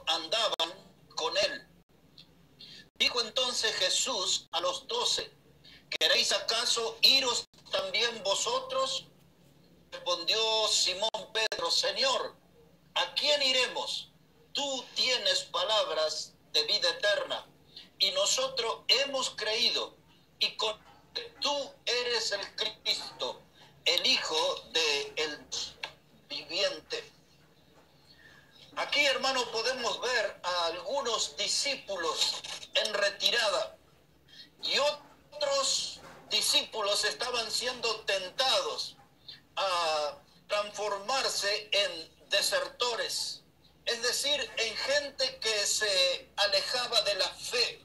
andaban con él. Dijo entonces Jesús a los 12, ¿queréis acaso iros también vosotros? Respondió Simón Pedro, Señor, ¿a quién iremos? Tú tienes palabras de vida eterna, y nosotros hemos creído, y con tú eres el Cristo, el Hijo del viviente. Aquí, hermano, podemos ver a algunos discípulos en retirada, y otros discípulos estaban siendo tentados a transformarse en desertores, es decir, en gente que se alejaba de la fe,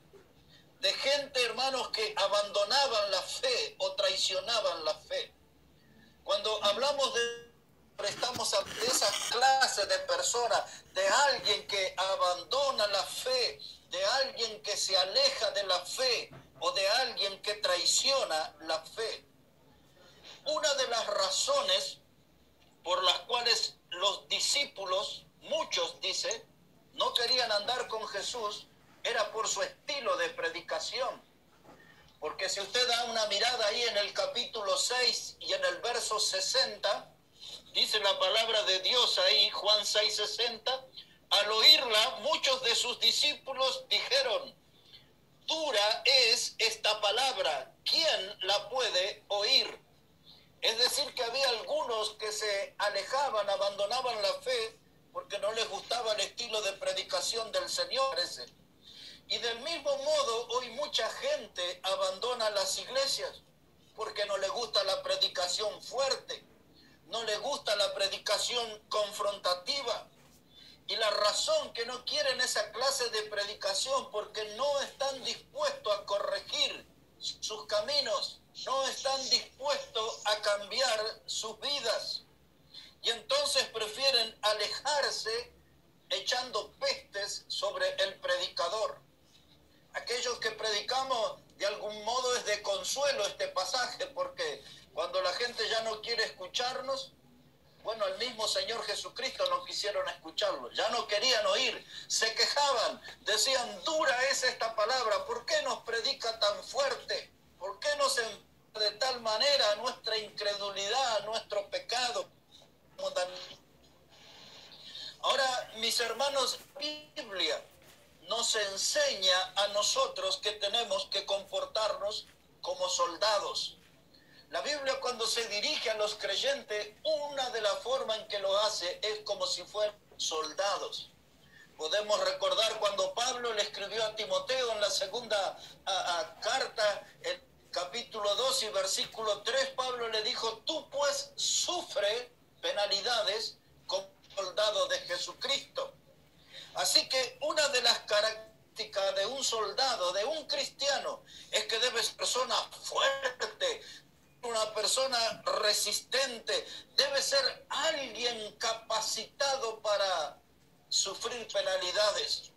de gente, hermanos, que abandonaban la fe o traicionaban la fe. Cuando hablamos estamos de esa clase de personas, de alguien que abandona la fe, de alguien que se aleja de la fe o de alguien que traiciona la fe. Una de las razones por las cuales los discípulos, muchos dice, no querían andar con Jesús, era por su estilo de predicación. Porque si usted da una mirada ahí en el capítulo 6 y en el verso 60, dice la palabra de Dios ahí, Juan 6:60, al oírla, muchos de sus discípulos dijeron, dura es esta palabra, ¿quién la puede oír? Es decir, que había algunos que se alejaban, abandonaban la fe, porque no les gustaba el estilo de predicación del Señor ese. Y del mismo modo, hoy mucha gente abandona las iglesias, porque no le gusta la predicación fuerte, no le gusta la predicación confrontativa. Y la razón que no quieren esa clase de predicación, porque no están dispuestos a corregir sus caminos, no están dispuestos a cambiar sus vidas. Y entonces prefieren alejarse echando pestes sobre el predicador. Aquellos que predicamos, de algún modo es de consuelo este pasaje, porque cuando la gente ya no quiere escucharnos, bueno, el mismo Señor Jesucristo no quisieron escucharlo, ya no querían oír, se quejaban, decían, dura es esta palabra, ¿por qué nos predica tan fuerte? ¿Por qué nos de tal manera nuestra incredulidad, nuestro pecado? Ahora, mis hermanos, la Biblia nos enseña a nosotros que tenemos que comportarnos como soldados. La Biblia, cuando se dirige a los creyentes, una de las formas en que lo hace es como si fueran soldados. Podemos recordar cuando Pablo le escribió a Timoteo en la segunda carta, el capítulo 2 y versículo 3, Pablo le dijo, tú pues sufre penalidades como soldado de Jesucristo. Así que una de las características de un soldado, de un cristiano, es que debe ser persona fuerte, una persona resistente, debe ser alguien capacitado para sufrir penalidades.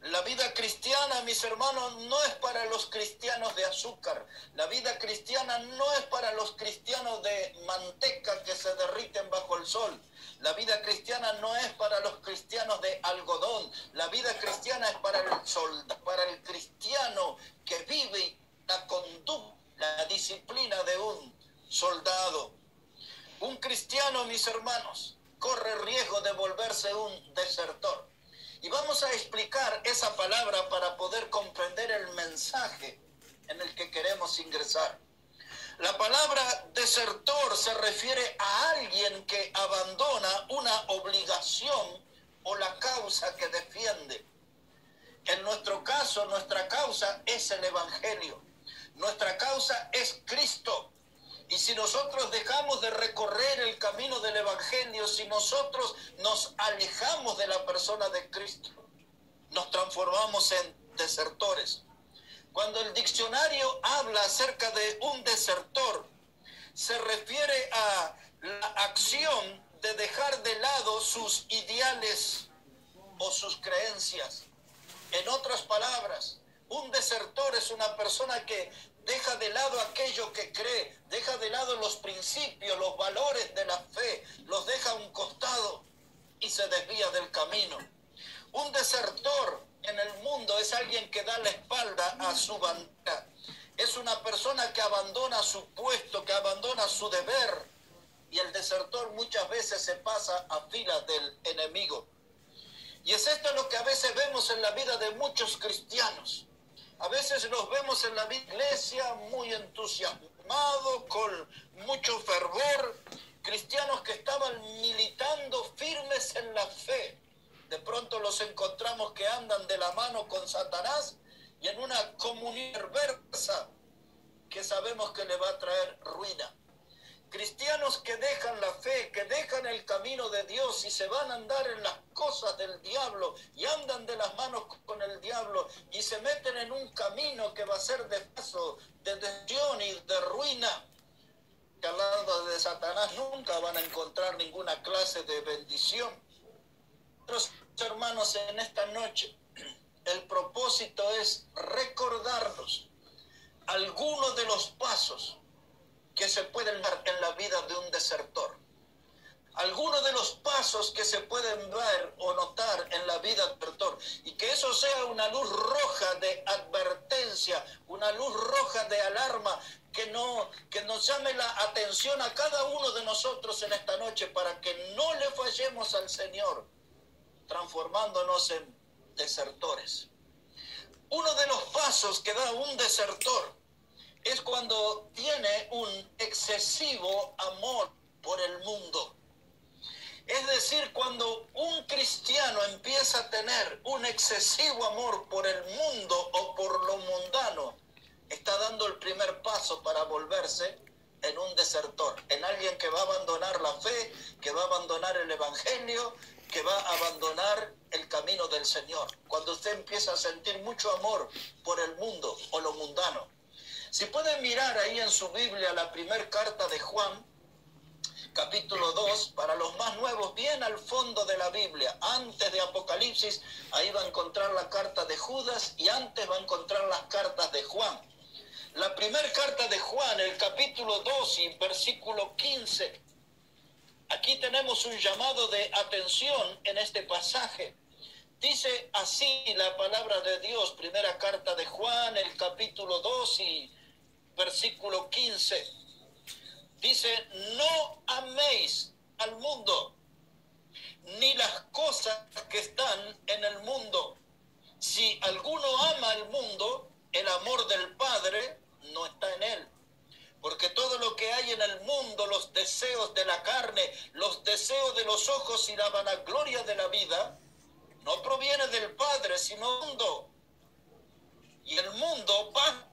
La vida cristiana, mis hermanos, no es para los cristianos de azúcar. La vida cristiana no es para los cristianos de manteca que se derriten bajo el sol. La vida cristiana no es para los cristianos de algodón. La vida cristiana es para el cristiano que vive la conducta, la disciplina de un soldado. Un cristiano, mis hermanos, corre riesgo de volverse un desertor. Y vamos a explicar esa palabra para poder comprender el mensaje en el que queremos ingresar. La palabra desertor se refiere a alguien que abandona una obligación o la causa que defiende. En nuestro caso, nuestra causa es el Evangelio. Nuestra causa es Cristo. Y si nosotros dejamos de recorrer el camino del Evangelio, si nosotros nos alejamos de la persona de Cristo, nos transformamos en desertores. Cuando el diccionario habla acerca de un desertor, se refiere a la acción de dejar de lado sus ideales o sus creencias. En otras palabras, un desertor es una persona que deja de lado aquello que cree, deja de lado los principios, los valores de la fe, los deja a un costado y se desvía del camino. Un desertor en el mundo es alguien que da la espalda a su bandera. Es una persona que abandona su puesto, que abandona su deber. Y el desertor muchas veces se pasa a filas del enemigo. Y es esto lo que a veces vemos en la vida de muchos cristianos. A veces los vemos en la iglesia muy entusiasmados, con mucho fervor. Cristianos que estaban militando firmes en la fe. De pronto los encontramos que andan de la mano con Satanás y en una comunión perversa que sabemos que le va a traer ruina. Cristianos que dejan la fe, que dejan el camino de Dios y se van a andar en las cosas del diablo y andan de las manos con el diablo y se meten en un camino que va a ser de paso, de destrucción y de ruina. Que al lado de Satanás nunca van a encontrar ninguna clase de bendición. Nuestros hermanos, en esta noche, el propósito es recordarnos algunos de los pasos que se pueden dar en la vida de un desertor. Algunos de los pasos que se pueden ver o notar en la vida del desertor. Y que eso sea una luz roja de advertencia, una luz roja de alarma, que nos llame la atención a cada uno de nosotros en esta noche para que no le fallemos al Señor, transformándonos en desertores. Uno de los pasos que da un desertor es cuando tiene un excesivo amor por el mundo. Es decir, cuando un cristiano empieza a tener un excesivo amor por el mundo o por lo mundano, está dando el primer paso para volverse en un desertor, en alguien que va a abandonar la fe, que va a abandonar el evangelio, que va a abandonar el camino del Señor. Cuando usted empieza a sentir mucho amor por el mundo o lo mundano. Si pueden mirar ahí en su Biblia la primera carta de Juan, capítulo 2, para los más nuevos, bien al fondo de la Biblia, antes de Apocalipsis, ahí va a encontrar la carta de Judas y antes va a encontrar las cartas de Juan. La primera carta de Juan, el capítulo 2 y versículo 15. Aquí tenemos un llamado de atención en este pasaje. Dice así la palabra de Dios, primera carta de Juan, el capítulo 2 y versículo 15. Dice, no améis al mundo, ni las cosas que están en el mundo. Si alguno ama al mundo, el amor del Padre no está en él. Porque todo lo que hay en el mundo, los deseos de la carne, los deseos de los ojos y la vanagloria de la vida, no proviene del Padre, sino del mundo. Y el mundo va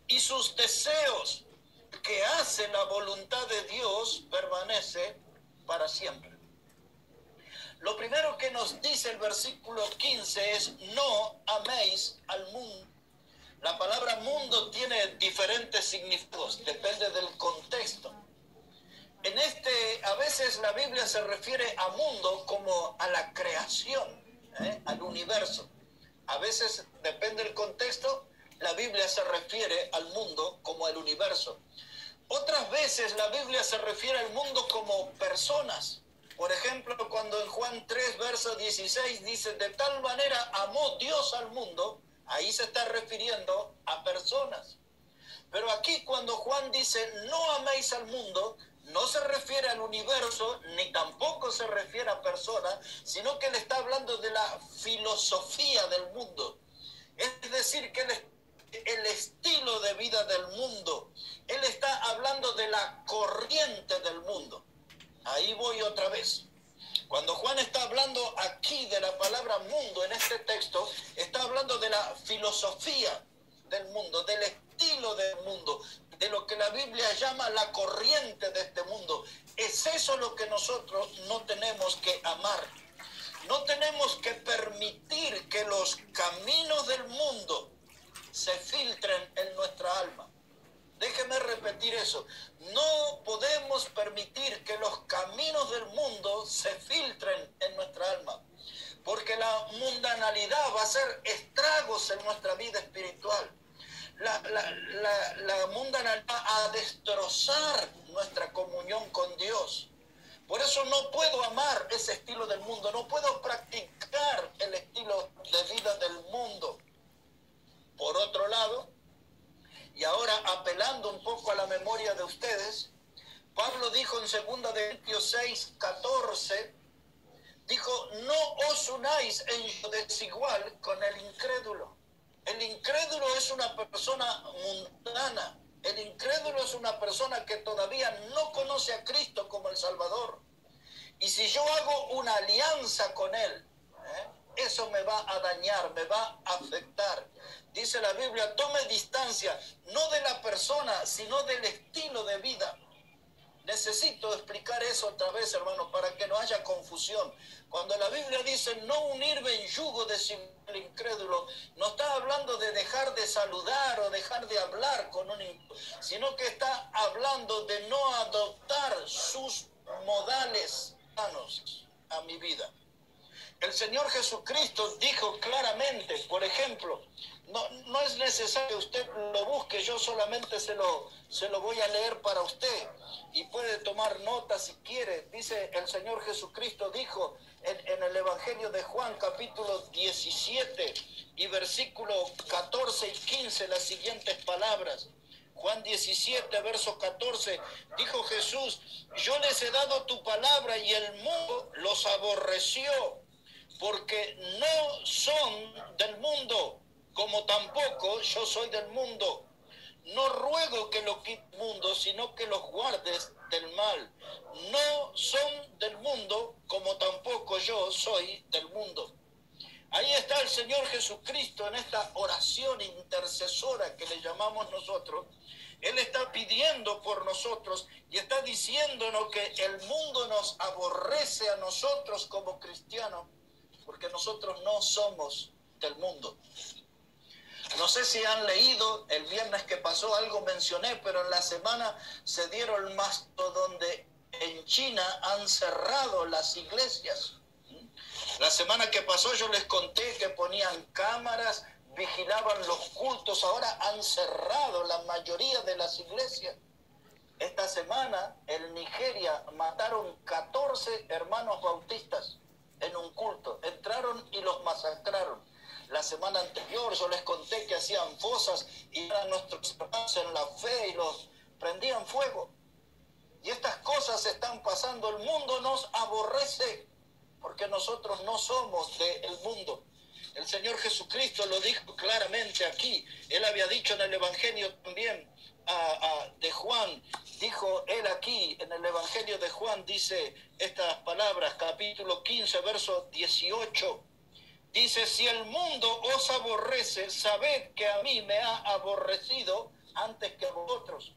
y sus deseos, que hace la voluntad de Dios, permanece para siempre. Lo primero que nos dice el versículo 15 es, no améis al mundo. La palabra mundo tiene diferentes significados, depende del contexto. A veces la Biblia se refiere a mundo como a la creación, al universo. A veces, depende del contexto, la Biblia se refiere al mundo como al universo. Otras veces la Biblia se refiere al mundo como personas. Por ejemplo, cuando en Juan 3, verso 16 dice, de tal manera amó Dios al mundo, ahí se está refiriendo a personas. Pero aquí cuando Juan dice, no améis al mundo, no se refiere al universo, ni tampoco se refiere a personas, sino que él está hablando de la filosofía del mundo. Es decir, que el estilo de vida del mundo. Él está hablando de la corriente del mundo. Ahí voy otra vez. Cuando Juan está hablando aquí de la palabra mundo en este texto, está hablando de la filosofía del mundo, del estilo del mundo, de lo que la Biblia llama la corriente de este mundo. Es eso lo que nosotros no tenemos que amar. No tenemos que permitir que los caminos del mundo se filtren en nuestra alma. Déjeme repetir eso. No podemos permitir que los caminos del mundo se filtren en nuestra alma, porque la mundanalidad va a hacer estragos en nuestra vida espiritual. La mundanalidad va a destrozar nuestra comunión con Dios. Por eso no puedo amar ese estilo del mundo, no puedo practicar el estilo en 2 Corintios 6:14, dijo, no os unáis en lo desigual con el incrédulo. El incrédulo es una persona mundana. El incrédulo es una persona que todavía no conoce a Cristo como el Salvador. Y si yo hago una alianza con Él, eso me va a dañar, me va a afectar. Dice la Biblia, tome distancia, no de la persona, sino del estilo de vida. Necesito explicar eso otra vez, hermanos, para que no haya confusión. Cuando la Biblia dice no unirme en yugo de el incrédulo, no está hablando de dejar de saludar o dejar de hablar con un incrédulo, sino que está hablando de no adoptar sus modales sanos a mi vida. El Señor Jesucristo dijo claramente, por ejemplo, no es necesario que usted lo busque, yo solamente se lo voy a leer para usted y puede tomar nota si quiere. Dice el Señor Jesucristo, dijo en el Evangelio de Juan, capítulo 17 y versículo 14 y 15, las siguientes palabras. Juan 17, verso 14, dijo Jesús, yo les he dado tu palabra y el mundo los aborreció, porque no son del mundo, como tampoco yo soy del mundo. No ruego que lo quites del mundo, sino que los guardes del mal. No son del mundo, como tampoco yo soy del mundo. Ahí está el Señor Jesucristo en esta oración intercesora que le llamamos nosotros. Él está pidiendo por nosotros y está diciéndonos que el mundo nos aborrece a nosotros como cristianos, porque nosotros no somos del mundo. No sé si han leído, el viernes que pasó algo mencioné, pero en la semana se dieron más donde en China han cerrado las iglesias. La semana que pasó yo les conté que ponían cámaras, vigilaban los cultos, ahora han cerrado la mayoría de las iglesias. Esta semana en Nigeria mataron 14 hermanos bautistas en un culto, entraron y los masacraron. La semana anterior yo les conté que hacían fosas y eran nuestros hermanos en la fe y los prendían fuego. Y estas cosas están pasando, el mundo nos aborrece porque nosotros no somos del mundo. El Señor Jesucristo lo dijo claramente aquí. Él había dicho en el Evangelio también de Juan, dijo él aquí en el Evangelio de Juan, dice estas palabras, capítulo 15, verso 18. Dice, si el mundo os aborrece, sabed que a mí me ha aborrecido antes que a vosotros.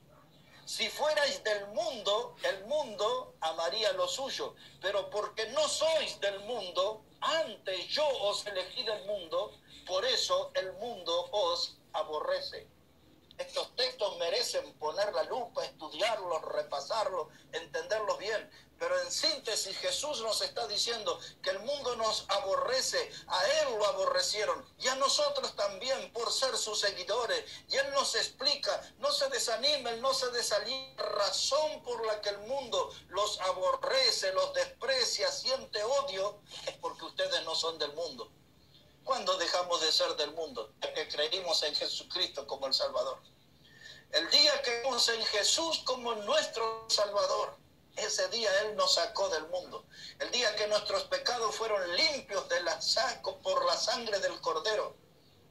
Si fuerais del mundo, el mundo amaría lo suyo, pero porque no sois del mundo, antes yo os elegí del mundo, por eso el mundo os aborrece. Estos textos merecen poner la lupa, estudiarlos, repasarlos, entenderlos bien. Pero en síntesis Jesús nos está diciendo que el mundo nos aborrece, a Él lo aborrecieron y a nosotros también por ser sus seguidores. Y Él nos explica, no se desanimen, no se desalinen. La razón por la que el mundo los aborrece, los desprecia, siente odio, es porque ustedes no son del mundo. ¿Cuándo dejamos de ser del mundo? Ya que creímos en Jesucristo como el Salvador. El día que creímos en Jesús como nuestro Salvador, ese día Él nos sacó del mundo. El día que nuestros pecados fueron limpios por la sangre del Cordero,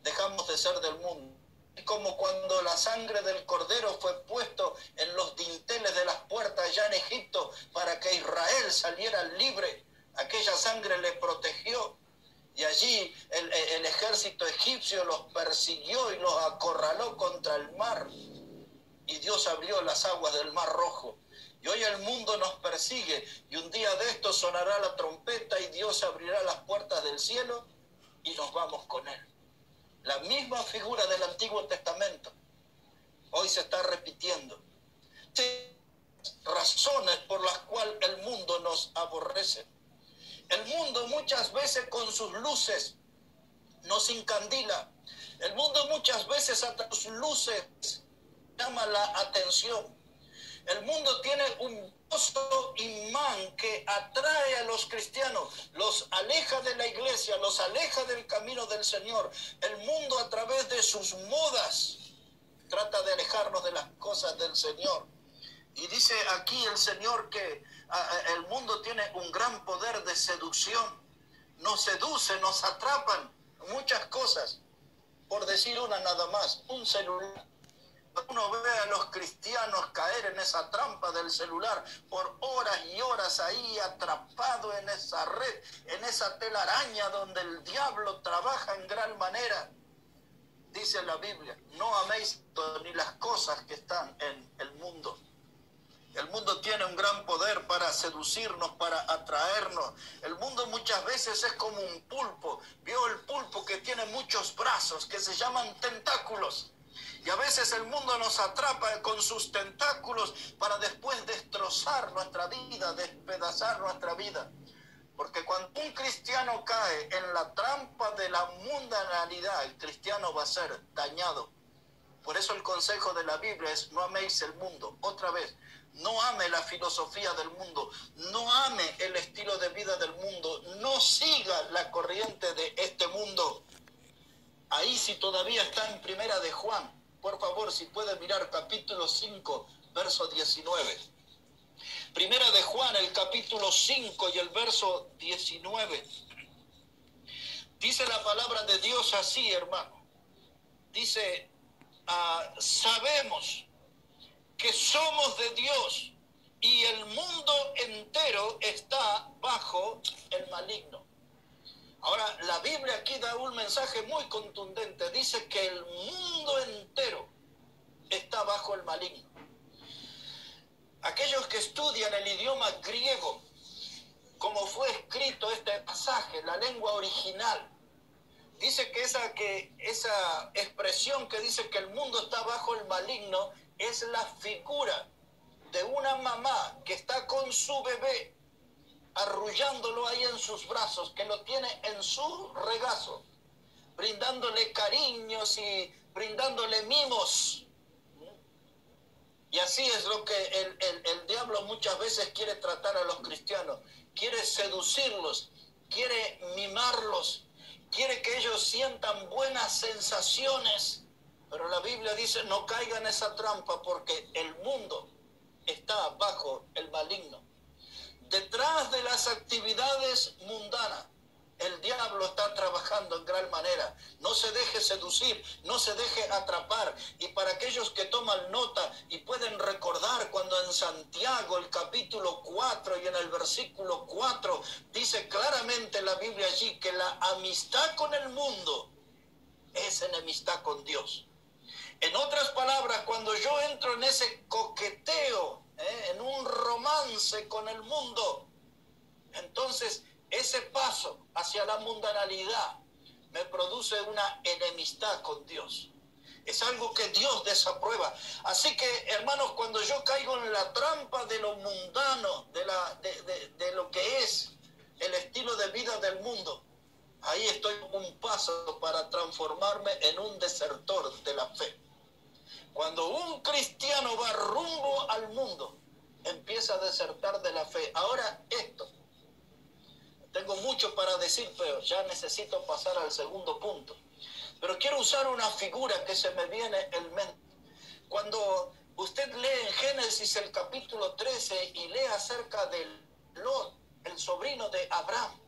dejamos de ser del mundo. Es como cuando la sangre del Cordero fue puesto en los dinteles de las puertas allá en Egipto para que Israel saliera libre. Aquella sangre le protegió. Y allí el ejército egipcio los persiguió y los acorraló contra el mar. Y Dios abrió las aguas del Mar Rojo. Y hoy el mundo nos persigue. Y un día de esto sonará la trompeta y Dios abrirá las puertas del cielo y nos vamos con Él. La misma figura del Antiguo Testamento hoy se está repitiendo. Razones por las cuales el mundo nos aborrece. El mundo muchas veces con sus luces nos encandila. El mundo muchas veces a sus luces llama la atención. El mundo tiene un poderoso imán que atrae a los cristianos, los aleja de la iglesia, los aleja del camino del Señor. El mundo a través de sus modas trata de alejarnos de las cosas del Señor. Y dice aquí el Señor que el mundo tiene un gran poder de seducción. Nos seduce, nos atrapan muchas cosas. Por decir una nada más, un celular. Uno ve a los cristianos caer en esa trampa del celular por horas y horas ahí atrapado en esa red, en esa telaraña donde el diablo trabaja en gran manera. Dice la Biblia, no améis ni las cosas que están en el mundo. El mundo tiene un gran poder para seducirnos, para atraernos. El mundo muchas veces es como un pulpo. ¿Vio el pulpo que tiene muchos brazos que se llaman tentáculos? Y a veces el mundo nos atrapa con sus tentáculos para después destrozar nuestra vida, despedazar nuestra vida. Porque cuando un cristiano cae en la trampa de la mundanalidad, el cristiano va a ser dañado. Por eso el consejo de la Biblia es: no améis el mundo. Otra vez, no ame la filosofía del mundo, no ame el estilo de vida del mundo, no siga la corriente de este mundo. Ahí si todavía está en Primera de Juan, por favor, si puede mirar capítulo 5, verso 19. Primera de Juan, el capítulo 5 y el verso 19. Dice la palabra de Dios así, hermano. Dice, sabemos que somos de Dios y el mundo entero está bajo el maligno. Ahora, la Biblia aquí da un mensaje muy contundente. Dice que el mundo entero está bajo el maligno. Aquellos que estudian el idioma griego, como fue escrito este pasaje, la lengua original, dice que esa expresión que dice que el mundo está bajo el maligno es la figura de una mamá que está con su bebé, arrullándolo ahí en sus brazos, que lo tiene en su regazo, brindándole cariños y brindándole mimos. Y así es lo que el diablo muchas veces quiere tratar a los cristianos. Quiere seducirlos, quiere mimarlos, quiere que ellos sientan buenas sensaciones. Pero la Biblia dice, no caigan en esa trampa porque el mundo está bajo el maligno. Detrás de las actividades mundanas, el diablo está trabajando en gran manera. No se deje seducir, no se deje atrapar. Y para aquellos que toman nota y pueden recordar cuando en Santiago, el capítulo 4 y en el versículo 4, dice claramente la Biblia allí que la amistad con el mundo es enemistad con Dios. En otras palabras, cuando yo entro en ese coqueteo, en un romance con el mundo, entonces ese paso hacia la mundanalidad me produce una enemistad con Dios. Es algo que Dios desaprueba. Así que, hermanos, cuando yo caigo en la trampa de lo mundano, de lo que es el estilo de vida del mundo, ahí estoy un paso para transformarme en un desertor de la fe. Cuando un cristiano va rumbo al mundo, empieza a desertar de la fe. Ahora esto, tengo mucho para decir, pero ya necesito pasar al segundo punto. Pero quiero usar una figura que se me viene en mente. Cuando usted lee en Génesis el capítulo 13 y lee acerca de Lot, el sobrino de Abraham,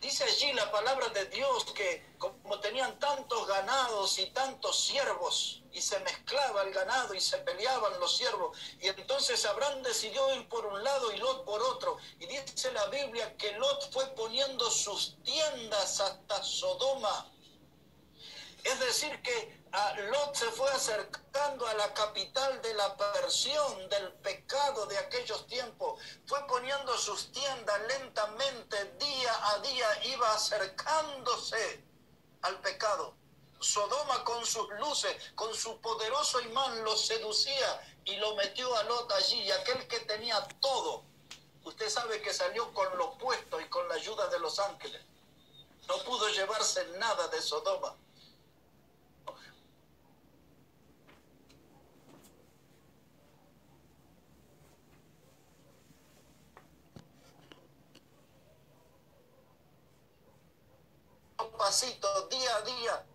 dice allí la palabra de Dios que como tenían tantos ganados y tantos siervos, y se mezclaba el ganado y se peleaban los siervos, y entonces Abraham decidió ir por un lado y Lot por otro. Y dice la Biblia que Lot fue poniendo sus tiendas hasta Sodoma. Es decir, que Lot se fue acercando a la capital de la perversión, del pecado de aquellos tiempos. Fue poniendo sus tiendas lentamente, día a día, iba acercándose al pecado. Sodoma con sus luces, con su poderoso imán lo seducía y lo metió a Lot allí. Y aquel que tenía todo, usted sabe que salió con lo puesto y con la ayuda de los ángeles. No pudo llevarse nada de Sodoma. Pasito, día a día,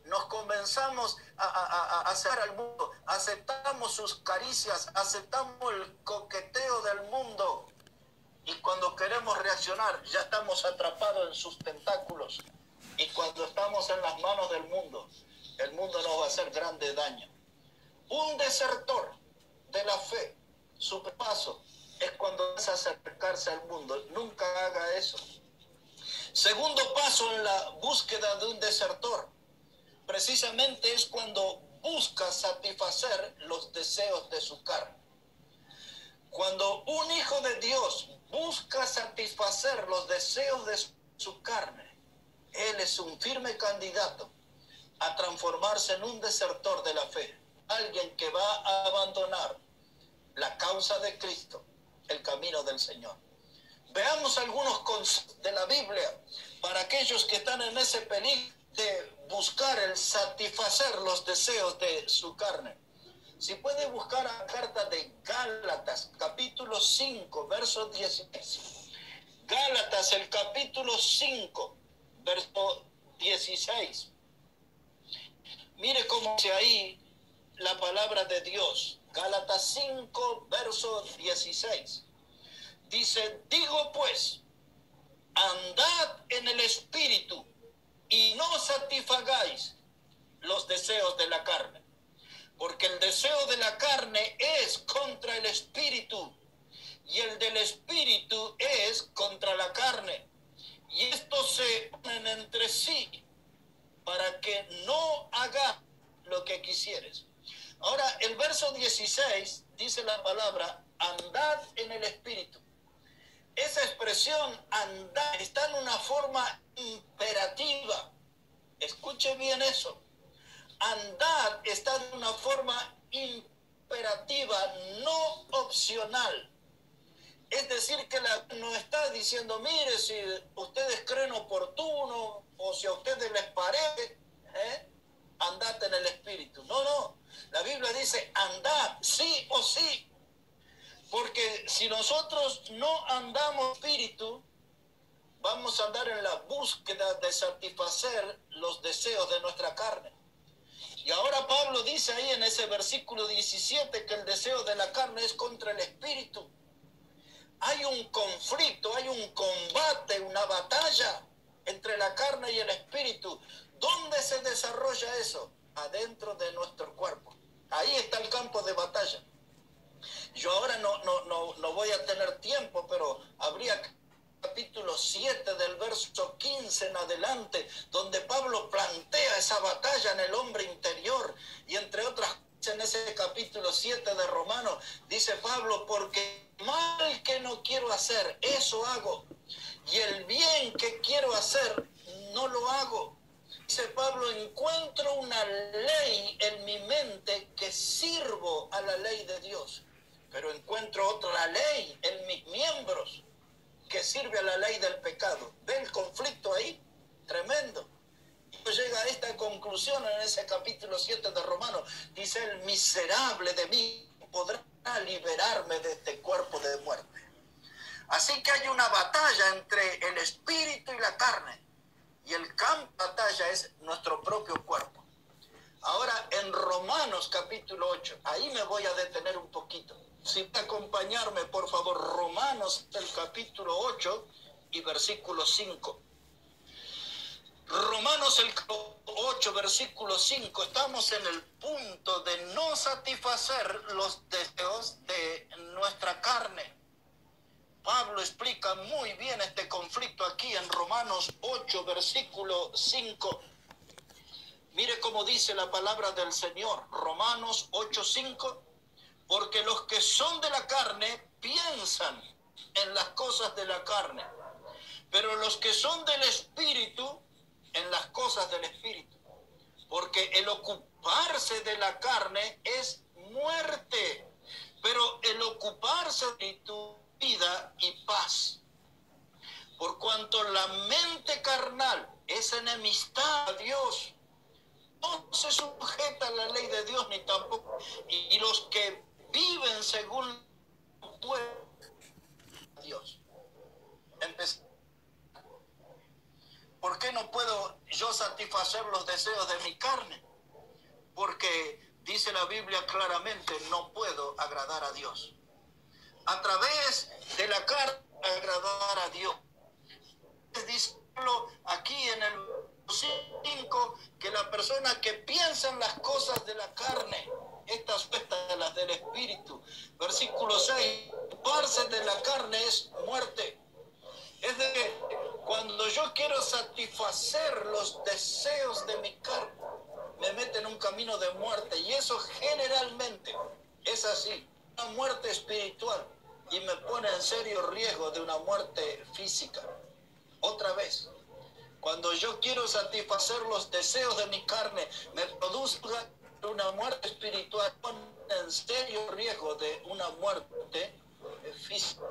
nos comenzamos a acercar al mundo, aceptamos sus caricias, aceptamos el coqueteo del mundo. Y cuando queremos reaccionar, ya estamos atrapados en sus tentáculos. Y cuando estamos en las manos del mundo, el mundo nos va a hacer grande daño. Un desertor de la fe, su paso es cuando vas a acercarse al mundo. Nunca haga eso. Segundo paso en la búsqueda de un desertor, precisamente es cuando busca satisfacer los deseos de su carne. Cuando un hijo de Dios busca satisfacer los deseos de su carne, él es un firme candidato a transformarse en un desertor de la fe. Alguien que va a abandonar la causa de Cristo, el camino del Señor. Veamos algunos consejos de la Biblia para aquellos que están en ese peligro de buscar el satisfacer los deseos de su carne. Si puede buscar la carta de Gálatas, capítulo 5, verso 16. Gálatas, el capítulo 5, verso 16. Mire cómo dice ahí la palabra de Dios. Gálatas 5, verso 16. Dice, digo pues, andad en el Espíritu y no satisfagáis los deseos de la carne. Porque el deseo de la carne es contra el Espíritu y el del Espíritu es contra la carne. Y estos se unen entre sí para que no hagas lo que quisieres. Ahora, el verso 16 dice la palabra, andad en el Espíritu. Esa expresión, andar, está en una forma imperativa. Escuche bien eso. Andar está en una forma imperativa, no opcional. Es decir, que no está diciendo, mire, si ustedes creen oportuno o si a ustedes les parece, andad en el Espíritu. No, no. La Biblia dice, andad, sí o sí. Porque si nosotros no andamos espíritu, vamos a andar en la búsqueda de satisfacer los deseos de nuestra carne. Y ahora Pablo dice ahí en ese versículo 17 que el deseo de la carne es contra el espíritu. Hay un conflicto, hay un combate, una batalla entre la carne y el espíritu. ¿Dónde se desarrolla eso? Adentro de nuestro cuerpo. Ahí está el campo de batalla. Yo ahora no voy a tener tiempo, pero habría capítulo 7 del verso 15 en adelante, donde Pablo plantea esa batalla en el hombre interior. Y entre otras cosas, en ese capítulo 7 de Romanos, dice Pablo, porque mal que no quiero hacer, eso hago. Y el bien que quiero hacer, no lo hago. Dice Pablo, encuentro una ley en mi mente que sirvo a la ley de Dios. Pero encuentro otra ley en mis miembros que sirve a la ley del pecado. ¿Ve el conflicto ahí? Tremendo. Y pues llega a esta conclusión en ese capítulo 7 de Romanos. Dice, el miserable de mí podrá liberarme de este cuerpo de muerte. Así que hay una batalla entre el espíritu y la carne. Y el campo de batalla es nuestro propio cuerpo. Ahora, en Romanos capítulo 8, ahí me voy a detener un poquito. Si puede acompañarme, por favor, Romanos, el capítulo 8 y versículo 5. Romanos el 8, versículo 5. Estamos en el punto de no satisfacer los deseos de nuestra carne. Pablo explica muy bien este conflicto aquí en Romanos 8, versículo 5. Mire cómo dice la palabra del Señor. Romanos 8, 5. Porque los que son de la carne piensan en las cosas de la carne, pero los que son del Espíritu, en las cosas del Espíritu. Porque el ocuparse de la carne es muerte, pero el ocuparse de tu vida y paz. Por cuanto la mente carnal es enemistad a Dios, no se sujeta a la ley de Dios ni tampoco. Y los que viven según Dios. ¿Por qué no puedo yo satisfacer los deseos de mi carne? Porque dice la Biblia claramente, no puedo agradar a Dios. A través de la carne agradar a Dios. Dice aquí en el 5 que la persona que piensa en las cosas de la carne, estas de las del espíritu. Versículo 6, ocuparse de la carne es muerte. Es de que cuando yo quiero satisfacer los deseos de mi carne, me mete en un camino de muerte, y eso generalmente es así, una muerte espiritual, y me pone en serio riesgo de una muerte física. Otra vez, cuando yo quiero satisfacer los deseos de mi carne, me produzca una muerte espiritual, pone en serio riesgo de una muerte física.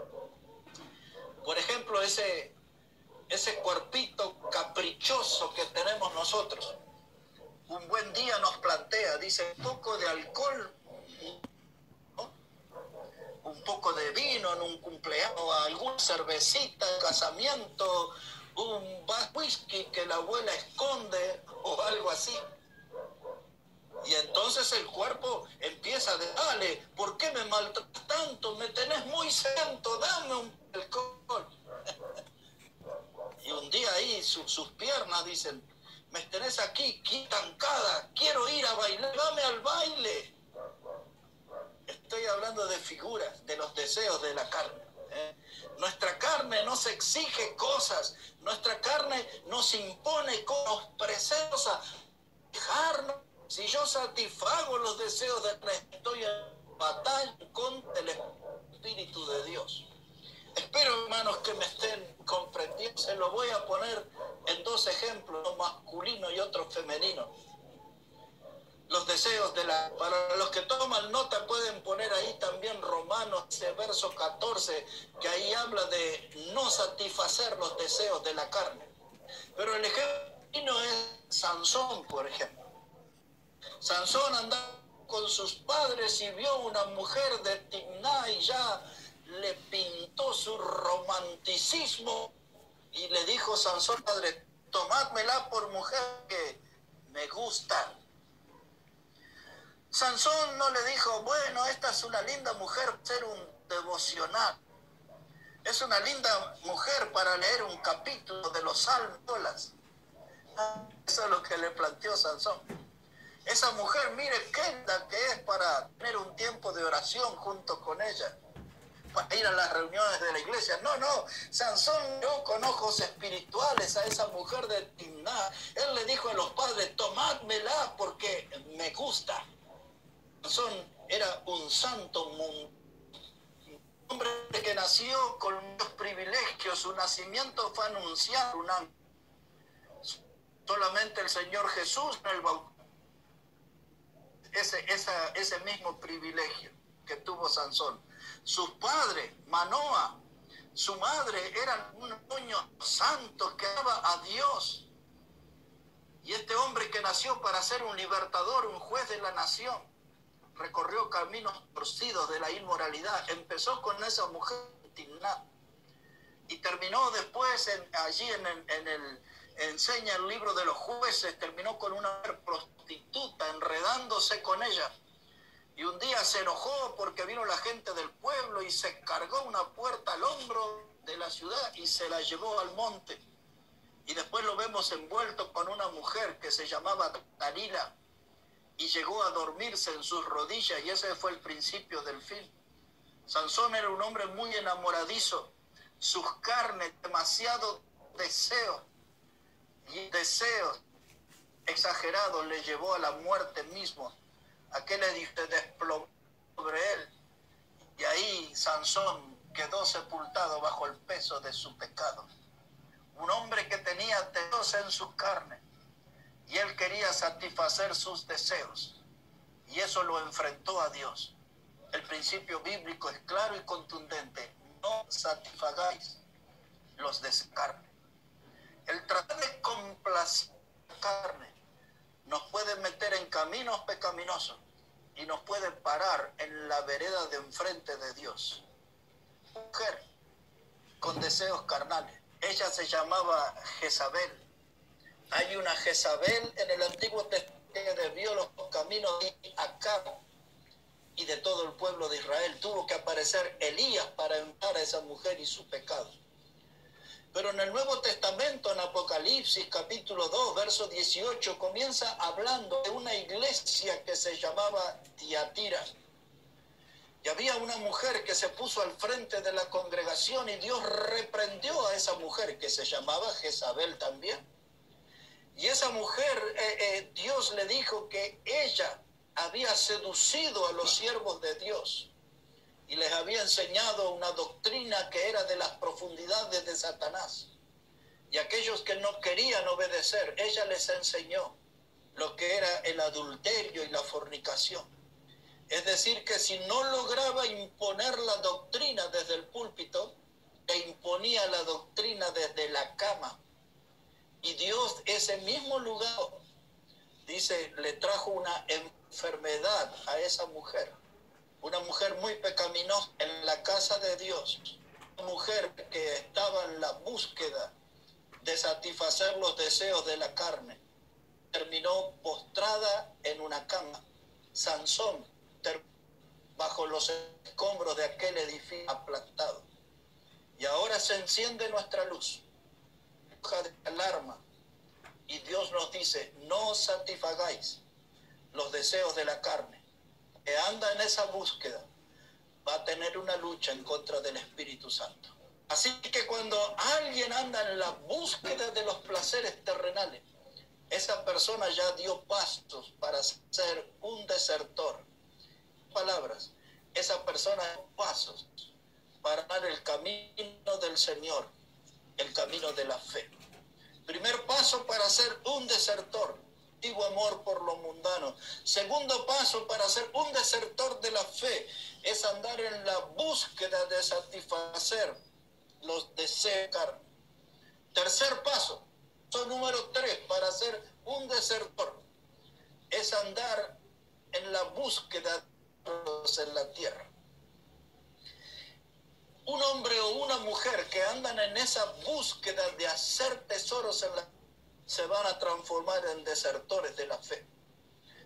Por ejemplo, ese cuerpito caprichoso que tenemos nosotros, un buen día nos plantea, dice, un poco de alcohol, ¿no? Un poco de vino en un cumpleaños, alguna cervecita, casamiento, un whisky que la abuela esconde o algo así. Y entonces el cuerpo empieza de, dale, ¿por qué me maltratas tanto? Me tenés muy sediento, dame un alcohol. Y un día ahí sus piernas dicen, me tenés aquí tancada, quiero ir a bailar, dame al baile. Estoy hablando de figuras, de los deseos de la carne. Nuestra carne nos exige cosas, nuestra carne nos impone cosas, preciosa, dejarnos. Si yo satisfago los deseos de la, estoy en batalla contra el Espíritu de Dios. Espero, hermanos, que me estén comprendiendo. Se lo voy a poner en dos ejemplos, uno masculino y otro femenino. Los deseos de la... Para los que toman nota pueden poner ahí también Romanos, ese verso 14, que ahí habla de no satisfacer los deseos de la carne. Pero el ejemplo es Sansón, por ejemplo. Sansón andaba con sus padres y vio una mujer de Timná y ya le pintó su romanticismo y le dijo Sansón, padre, tomádmela por mujer que me gusta. Sansón no le dijo, bueno, esta es una linda mujer para ser un devocional. Es una linda mujer para leer un capítulo de los Salmos. Eso es lo que le planteó Sansón. Esa mujer, mire qué linda que es para tener un tiempo de oración junto con ella, para ir a las reuniones de la iglesia. No, Sansón miró con ojos espirituales a esa mujer de Timná. Él le dijo a los padres, tomádmela porque me gusta. Sansón era un santo mundo, un hombre que nació con muchos privilegios. Su nacimiento fue anunciado un ángel. Solamente el Señor Jesús en el bautismo, ese mismo privilegio que tuvo Sansón. Sus padres, Manoa, su madre, eran unos niños santos que amaba a Dios. Y este hombre que nació para ser un libertador, un juez de la nación, recorrió caminos torcidos de la inmoralidad. Empezó con esa mujer Timná y terminó después allí enseña el libro de los jueces, terminó con una prostituta enredándose con ella. Y un día se enojó porque vino la gente del pueblo y se cargó una puerta al hombro de la ciudad y se la llevó al monte. Y después lo vemos envuelto con una mujer que se llamaba Dalila y llegó a dormirse en sus rodillas, y ese fue el principio del fin. Sansón era un hombre muy enamoradizo, sus carnes, demasiado deseo, y deseos exagerados le llevó a la muerte mismo. Aquel edificio desplomó sobre él y ahí Sansón quedó sepultado bajo el peso de su pecado. Un hombre que tenía deseos en su carne y él quería satisfacer sus deseos y eso lo enfrentó a Dios. El principio bíblico es claro y contundente: no satisfagáis los de su carne. El tratar de complacer la carne nos puede meter en caminos pecaminosos y nos puede parar en la vereda de enfrente de Dios. Mujer con deseos carnales. Ella se llamaba Jezabel. Hay una Jezabel en el Antiguo Testamento que desvió los caminos de Acab y de todo el pueblo de Israel. Tuvo que aparecer Elías para enfrentar a esa mujer y su pecado. Pero en el Nuevo Testamento, en Apocalipsis capítulo 2, verso 18, comienza hablando de una iglesia que se llamaba Tiatira. Y había una mujer que se puso al frente de la congregación y Dios reprendió a esa mujer que se llamaba Jezabel también. Y esa mujer, Dios le dijo que ella había seducido a los siervos de Dios y les había enseñado una doctrina que era de las profundidades de Satanás. Y aquellos que no querían obedecer, ella les enseñó lo que era el adulterio y la fornicación. Es decir, que si no lograba imponer la doctrina desde el púlpito, le imponía la doctrina desde la cama. Y Dios, ese mismo lugar, dice, le trajo una enfermedad a esa mujer. Una mujer muy pecaminosa en la casa de Dios. Una mujer que estaba en la búsqueda de satisfacer los deseos de la carne. Terminó postrada en una cama. Sansón bajo los escombros de aquel edificio aplastado. Y ahora se enciende nuestra luz. De alarma. Y Dios nos dice, no satisfagáis los deseos de la carne. Que anda en esa búsqueda va a tener una lucha en contra del Espíritu Santo. Así que cuando alguien anda en la búsqueda de los placeres terrenales, esa persona ya dio pasos para ser un desertor. Palabras, esa persona dio pasos para dar el camino del Señor, el camino de la fe. Primer paso para ser un desertor, antiguo amor por lo mundano. Segundo paso para ser un desertor de la fe es andar en la búsqueda de satisfacer los deseos de carne. Tercer paso, número 3, para ser un desertor es andar en la búsqueda de los en la tierra. Un hombre o una mujer que andan en esa búsqueda de hacer tesoros en la se van a transformar en desertores de la fe.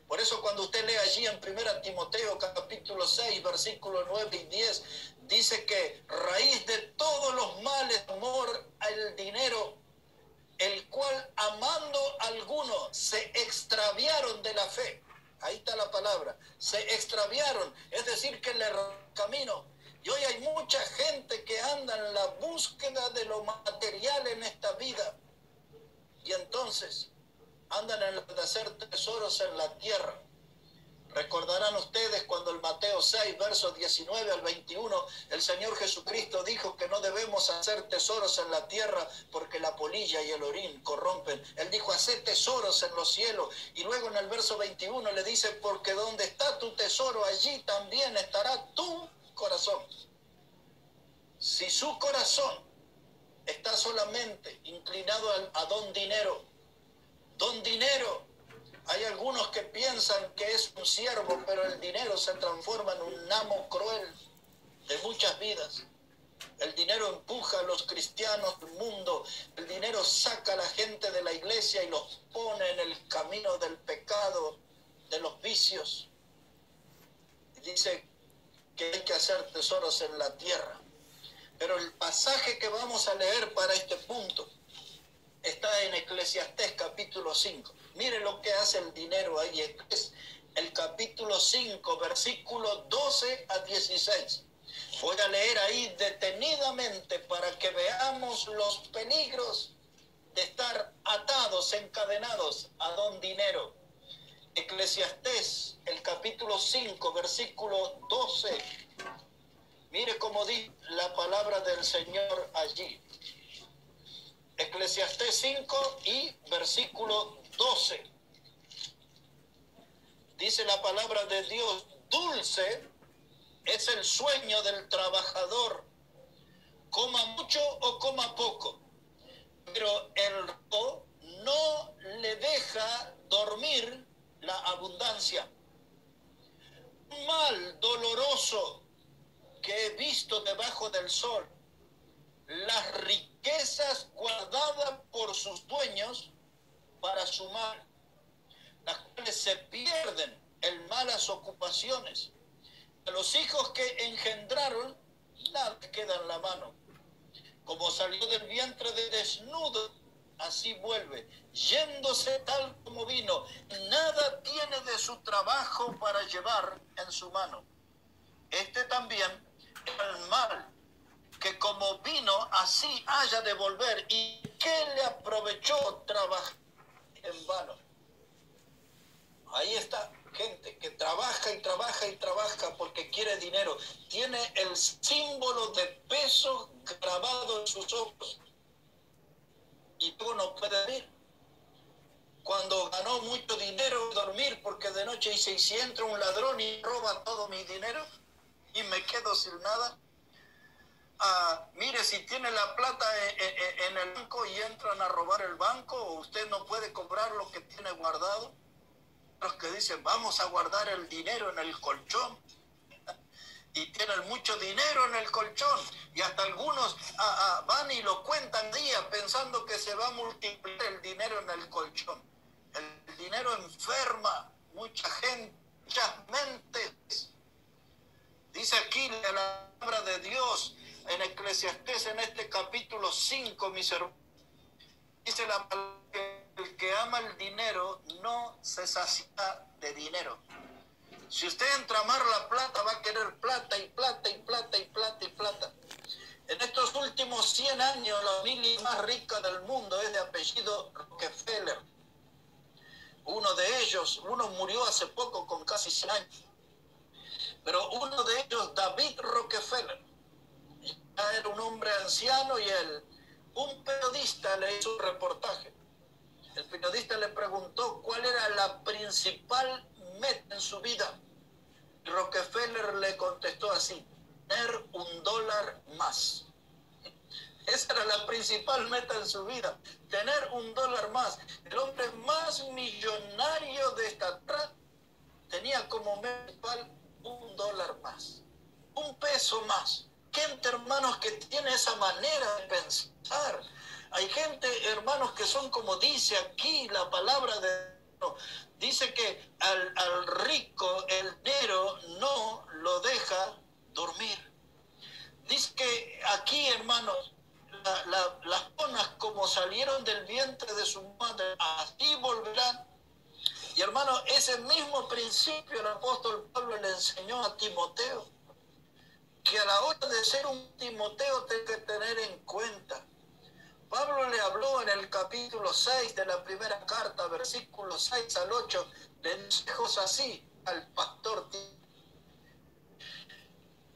Por eso cuando usted lee allí en 1 Timoteo capítulo 6, versículos 9 y 10, dice que raíz de todos los males, amor al dinero, el cual amando algunos se extraviaron de la fe. Ahí está la palabra, se extraviaron, es decir que le camino. Y hoy hay mucha gente que anda en la búsqueda de lo material en esta vida. Y entonces andan en el de hacer tesoros en la tierra. Recordarán ustedes cuando en Mateo 6, versos 19 al 21, el Señor Jesucristo dijo que no debemos hacer tesoros en la tierra porque la polilla y el orín corrompen. Él dijo, haced tesoros en los cielos. Y luego en el verso 21 le dice, porque donde está tu tesoro, allí también estará tu corazón. Si su corazón está solamente inclinado a don dinero, hay algunos que piensan que es un siervo, pero el dinero se transforma en un amo cruel de muchas vidas. El dinero empuja a los cristianos del mundo, el dinero saca a la gente de la iglesia y los pone en el camino del pecado, de los vicios. Y dice que hay que hacer tesoros en la tierra. Pero el pasaje que vamos a leer para este punto está en Eclesiastés capítulo 5. Mire lo que hace el dinero ahí. Es el capítulo 5, versículo 12 a 16. Voy a leer ahí detenidamente para que veamos los peligros de estar atados, encadenados a don dinero. Eclesiastés, el capítulo 5, versículo 12. Mire cómo dice la palabra del Señor allí. Eclesiastés 5 y versículo 12. Dice la palabra de Dios, dulce es el sueño del trabajador, coma mucho o coma poco, pero el rico no le deja dormir la abundancia. Un mal doloroso que he visto debajo del sol, las riquezas guardadas por sus dueños para su mal, las cuales se pierden en malas ocupaciones. A los hijos que engendraron, nada queda en la mano. Como salió del vientre de desnudo, así vuelve, yéndose tal como vino. Nada tiene de su trabajo para llevar en su mano. Este también es el mal, que como vino, así haya de volver. ¿Y qué le aprovechó trabajar en vano? Ahí está gente que trabaja y trabaja y trabaja porque quiere dinero. Tiene el símbolo de peso grabado en sus ojos. Y tú no puedes ver. Cuando ganó mucho dinero, dormir porque de noche dice, y si entra un ladrón y roba todo mi dinero y me quedo sin nada. Mire, si tiene la plata en el banco y entran a robar el banco, usted no puede cobrar lo que tiene guardado. Los que dicen, vamos a guardar el dinero en el colchón. Y tienen mucho dinero en el colchón. Y hasta algunos van y lo cuentan días pensando que se va a multiplicar el dinero en el colchón. El dinero enferma mucha gente, muchas mentes. Dice aquí la palabra de Dios en Eclesiastés, en este capítulo 5, mis hermanos. Dice la palabra que el que ama el dinero no se sacia de dinero. Si usted entra a amar la plata, va a querer plata y plata y plata y plata y plata. En estos últimos 100 años, la familia más rica del mundo es de apellido Rockefeller. Uno murió hace poco con casi 100 años. Pero uno de ellos, David Rockefeller, ya era un hombre anciano y un periodista le hizo un reportaje. El periodista le preguntó cuál era la principal meta en su vida. Rockefeller le contestó así: tener $1 más. Esa era la principal meta en su vida, tener $1 más. El hombre más millonario de esta tierra tenía como meta principal $1 más, $1 más. Gente, hermanos, que tiene esa manera de pensar. Hay gente, hermanos, que son como dice aquí la palabra de Dios. Dice que al rico el dinero no lo deja dormir. Dice que aquí, hermanos, las personas como salieron del vientre de su madre, así volverán. Y hermanos, ese mismo principio el apóstol Pablo le enseñó a Timoteo, que a la hora de ser un Timoteo tiene que tener en cuenta. Pablo le habló en el capítulo 6 de la primera carta, versículos 6 al 8, le dice cosas así al pastor.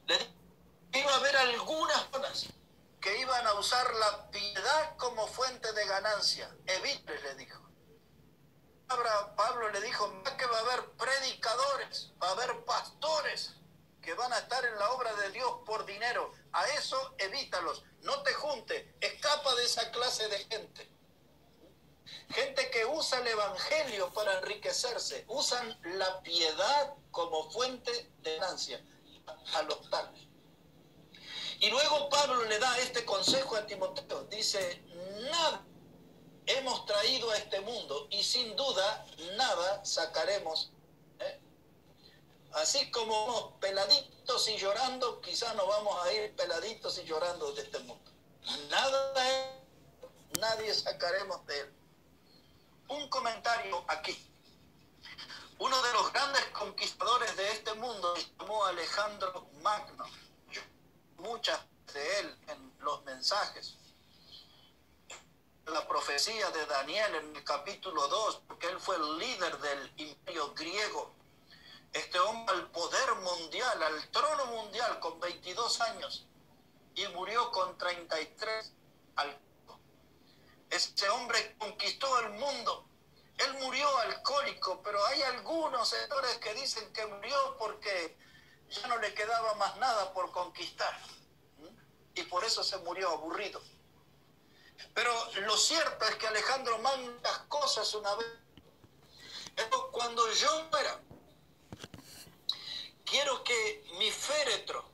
Le dijo que iba a haber algunas personas que iban a usar la piedad como fuente de ganancia. Evite, le dijo. Pablo le dijo que va a haber predicadores, va a haber pastores que van a estar en la obra de Dios por dinero. A eso evítalos, no te juntes, escapa de esa clase de gente. Gente que usa el evangelio para enriquecerse, usan la piedad como fuente de ganancia a los tales. Y luego Pablo le da este consejo a Timoteo, dice, nada hemos traído a este mundo y sin duda nada sacaremos. Así como vamos peladitos y llorando, quizás nos vamos a ir peladitos y llorando de este mundo. Nadie sacaremos de él. Un comentario aquí. Uno de los grandes conquistadores de este mundo se llamó Alejandro Magno. Muchas de él en los mensajes. La profecía de Daniel en el capítulo 2, porque él fue el líder del imperio griego. Este hombre al poder mundial, al trono mundial con 22 años y murió con 33 al cuerpo. Este hombre conquistó el mundo. Él murió alcohólico, pero hay algunos sectores que dicen que murió porque ya no le quedaba más nada por conquistar. Y por eso se murió aburrido. Pero lo cierto es que Alejandro Magno las cosas una vez. Cuando yo muera, quiero que mi féretro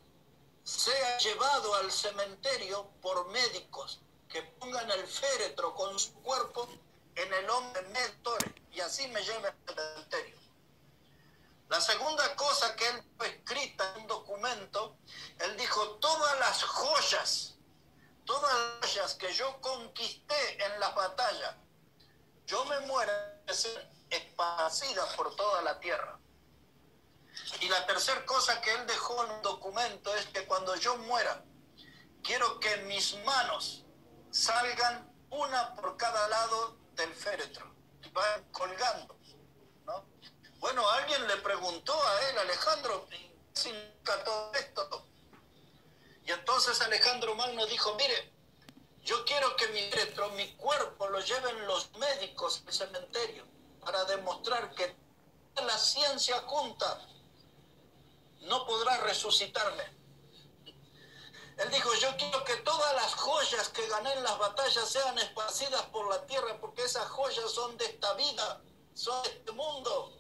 sea llevado al cementerio por médicos que pongan el féretro con su cuerpo en el hombre me tore y así me lleve al cementerio. La segunda cosa que él fue escrita en un documento, él dijo, todas las joyas que yo conquisté en las batallas, yo me muera de ser esparcidas por toda la tierra. Y la tercera cosa que él dejó en un documento es que cuando yo muera, quiero que mis manos salgan una por cada lado del féretro, y vayan colgando, ¿no? Bueno, alguien le preguntó a él, Alejandro, ¿qué significa todo esto? Y entonces Alejandro Magno dijo, mire, yo quiero que mi féretro, mi cuerpo, lo lleven los médicos al cementerio para demostrar que la ciencia junta no podrá resucitarme. Él dijo, yo quiero que todas las joyas que gané en las batallas sean esparcidas por la tierra, porque esas joyas son de esta vida, son de este mundo,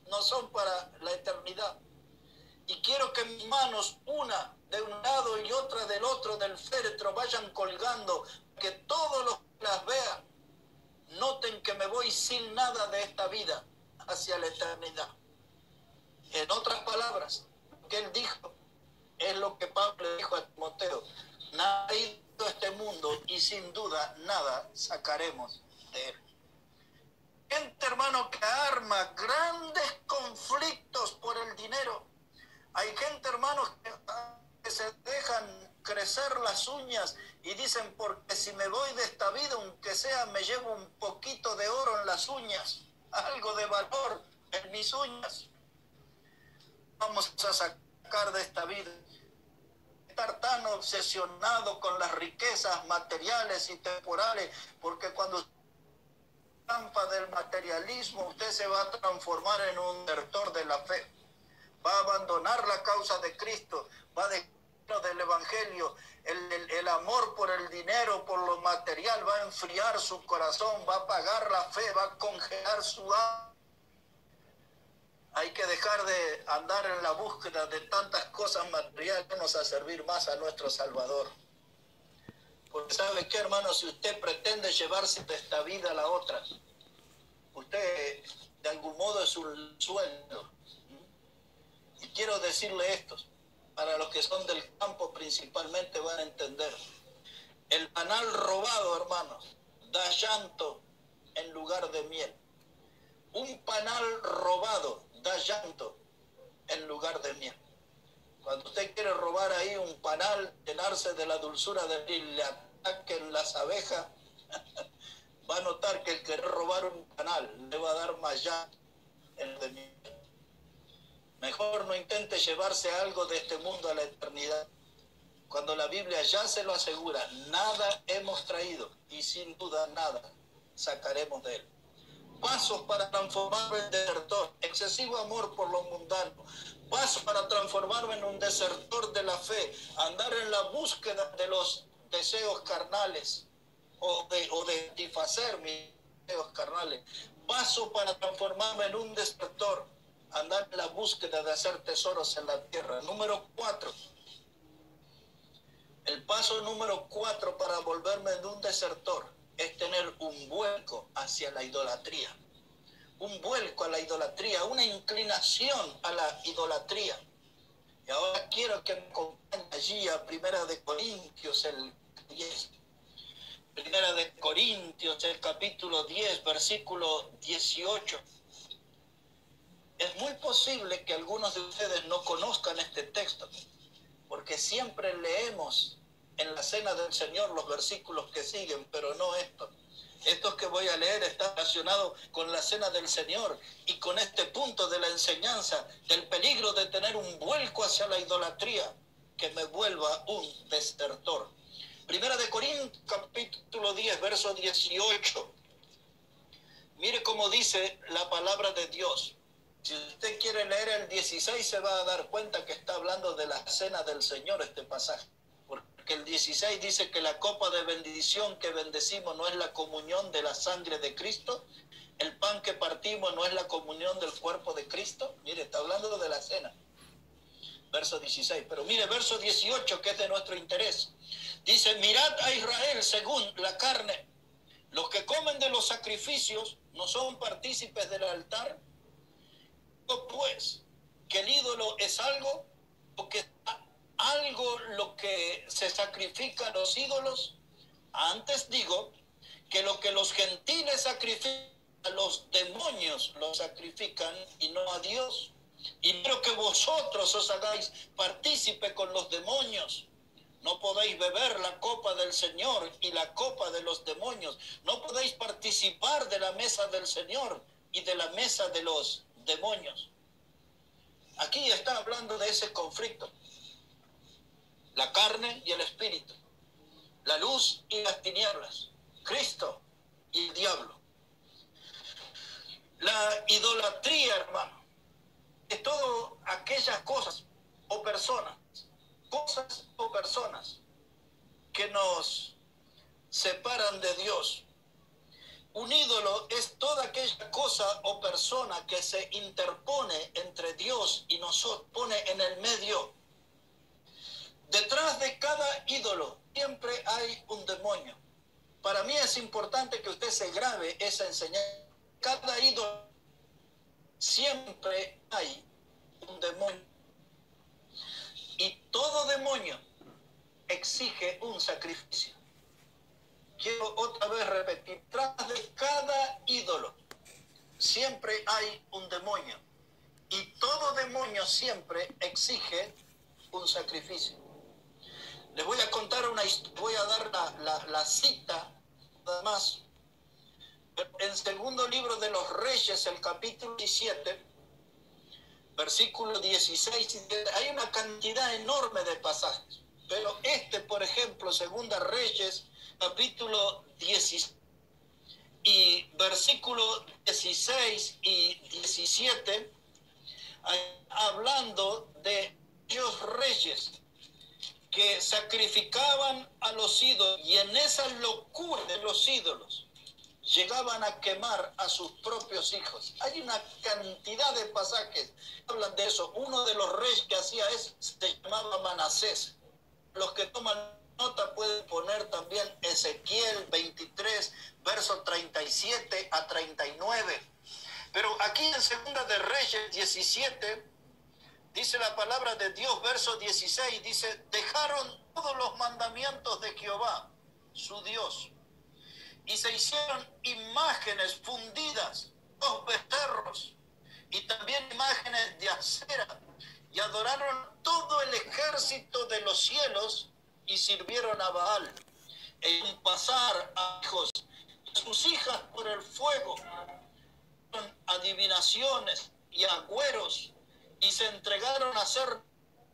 no son para la eternidad. Y quiero que mis manos, una de un lado y otra del otro del féretro, vayan colgando, que todos los que las vean noten que me voy sin nada de esta vida hacia la eternidad. En otras palabras, lo que él dijo es lo que Pablo le dijo a Timoteo: nada ha ido a este mundo y sin duda nada sacaremos de él. Gente, hermano, que arma grandes conflictos por el dinero. Hay gente, hermanos, que se dejan crecer las uñas y dicen, porque si me voy de esta vida, aunque sea, me llevo un poquito de oro en las uñas, algo de valor en mis uñas. Vamos a sacar de esta vida. Estar tan obsesionado con las riquezas materiales y temporales, porque cuando trampa del materialismo, usted se va a transformar en un desertor de la fe. Va a abandonar la causa de Cristo, va a dejar del Evangelio. El amor por el dinero, por lo material, va a enfriar su corazón, va a apagar la fe, va a congelar su alma. Hay que dejar de andar en la búsqueda de tantas cosas materiales, vamos a servir más a nuestro Salvador. Porque ¿sabe qué, hermano? Si usted pretende llevarse de esta vida a la otra, usted de algún modo es un sueldo. Y quiero decirle esto, para los que son del campo principalmente van a entender. El panal robado, hermanos, da llanto en lugar de miel. Un panal robado da llanto en lugar de miel. Cuando usted quiere robar ahí un panal, llenarse de la dulzura de miel y le ataquen las abejas, va a notar que el querer robar un panal le va a dar más llanto en de miel. Mejor no intente llevarse algo de este mundo a la eternidad, cuando la Biblia ya se lo asegura, nada hemos traído y sin duda nada sacaremos de él. Pasos para transformarme en desertor, excesivo amor por lo mundano. Pasos para transformarme en un desertor de la fe, andar en la búsqueda de los deseos carnales o de satisfacer mis deseos carnales. Paso para transformarme en un desertor, andar en la búsqueda de hacer tesoros en la tierra. Número 4. El paso número 4 para volverme en un desertor es tener un vuelco hacia la idolatría. Un vuelco a la idolatría, una inclinación a la idolatría. Y ahora quiero que me acompañe allí a Primera de Corintios, el 10. Primera de Corintios, el capítulo 10, versículo 18. Es muy posible que algunos de ustedes no conozcan este texto, porque siempre leemos en la cena del Señor los versículos que siguen, pero no esto. Estos que voy a leer están relacionados con la cena del Señor y con este punto de la enseñanza del peligro de tener un vuelco hacia la idolatría que me vuelva un desertor. Primera de Corintios, capítulo 10, verso 18. Mire cómo dice la palabra de Dios. Si usted quiere leer el 16, se va a dar cuenta que está hablando de la cena del Señor este pasaje. Porque el 16 dice que la copa de bendición que bendecimos no es la comunión de la sangre de Cristo. El pan que partimos no es la comunión del cuerpo de Cristo. Mire, está hablando de la cena. Verso 16. Pero mire, verso 18, que es de nuestro interés. Dice, mirad a Israel según la carne. Los que comen de los sacrificios no son partícipes del altar. Pues, que el ídolo es algo, porque algo lo que se sacrifica a los ídolos. Antes digo que lo que los gentiles sacrifican, a los demonios lo sacrifican y no a Dios. Y quiero que vosotros os hagáis partícipe con los demonios. No podéis beber la copa del Señor y la copa de los demonios. No podéis participar de la mesa del Señor y de la mesa de los demonios. Aquí está hablando de ese conflicto. La carne y el espíritu. La luz y las tinieblas. Cristo y el diablo. La idolatría, hermano, es todo aquellas cosas o personas que nos separan de Dios. Un ídolo es toda aquella cosa o persona que se interpone entre Dios y nosotros, pone en el medio. Detrás de cada ídolo siempre hay un demonio. Para mí es importante que usted se grabe esa enseñanza. Cada ídolo siempre hay un demonio. Y todo demonio exige un sacrificio. Quiero otra vez repetir, tras de cada ídolo siempre hay un demonio. Y todo demonio siempre exige un sacrificio. Les voy a contar una historia, voy a dar la cita, nada más. En segundo libro de los Reyes, el capítulo 17, versículo 16, hay una cantidad enorme de pasajes. Pero por ejemplo, Segunda Reyes, capítulo 16, y versículo 16 y 17, hablando de ellos reyes que sacrificaban a los ídolos, y en esa locura de los ídolos llegaban a quemar a sus propios hijos. Hay una cantidad de pasajes que hablan de eso. Uno de los reyes que hacía eso se llamaba Manasés. Los que toman nota pueden poner también Ezequiel 23, versos 37 a 39. Pero aquí en Segunda de Reyes 17, dice la palabra de Dios, verso 16, dice: dejaron todos los mandamientos de Jehová, su Dios, y se hicieron imágenes fundidas, 2 becerros, y también imágenes de acera, y adoraron todo el ejército de los cielos, y sirvieron a Baal, en pasar a hijos, a sus hijas por el fuego, con adivinaciones y agüeros, y se entregaron a hacer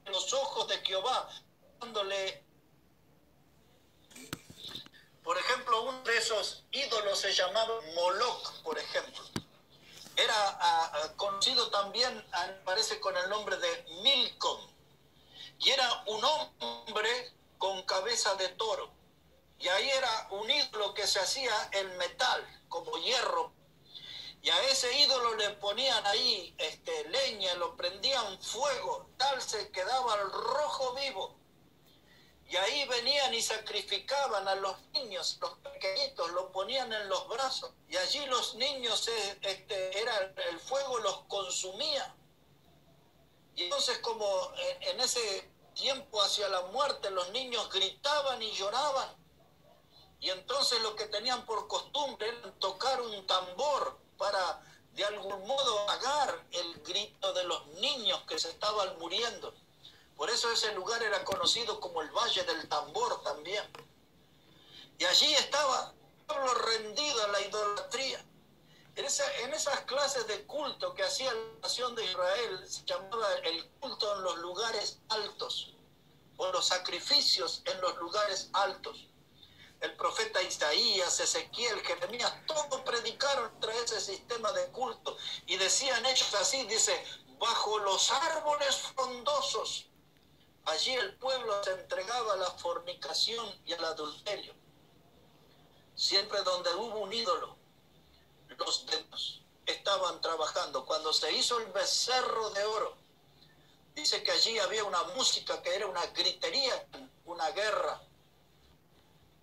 los ojos de Jehová, dándole. Por ejemplo, uno de esos ídolos se llamaba Moloch, por ejemplo. Era conocido también, parece, con el nombre de Milcom. Y era un hombre con cabeza de toro. Y ahí era un ídolo que se hacía en metal, como hierro. Y a ese ídolo le ponían ahí leña, lo prendían fuego, tal se quedaba el rojo vivo. Y ahí venían y sacrificaban a los niños, los pequeñitos, los ponían en los brazos. Y allí los niños, el fuego los consumía. Y entonces, como en ese tiempo hacia la muerte, los niños gritaban y lloraban. Y entonces lo que tenían por costumbre era tocar un tambor para de algún modo apagar el grito de los niños que se estaban muriendo. Por eso ese lugar era conocido como el Valle del Tambor también. Y allí estaba el pueblo rendido a la idolatría. En esas clases de culto que hacía la nación de Israel, se llamaba el culto en los lugares altos, o los sacrificios en los lugares altos. El profeta Isaías, Ezequiel, Jeremías, todos predicaron contra ese sistema de culto. Y decían ellos así, dice: bajo los árboles frondosos, allí el pueblo se entregaba a la fornicación y al adulterio. Siempre donde hubo un ídolo, los demonios estaban trabajando. Cuando se hizo el becerro de oro, dice que allí había una música que era una gritería, una guerra.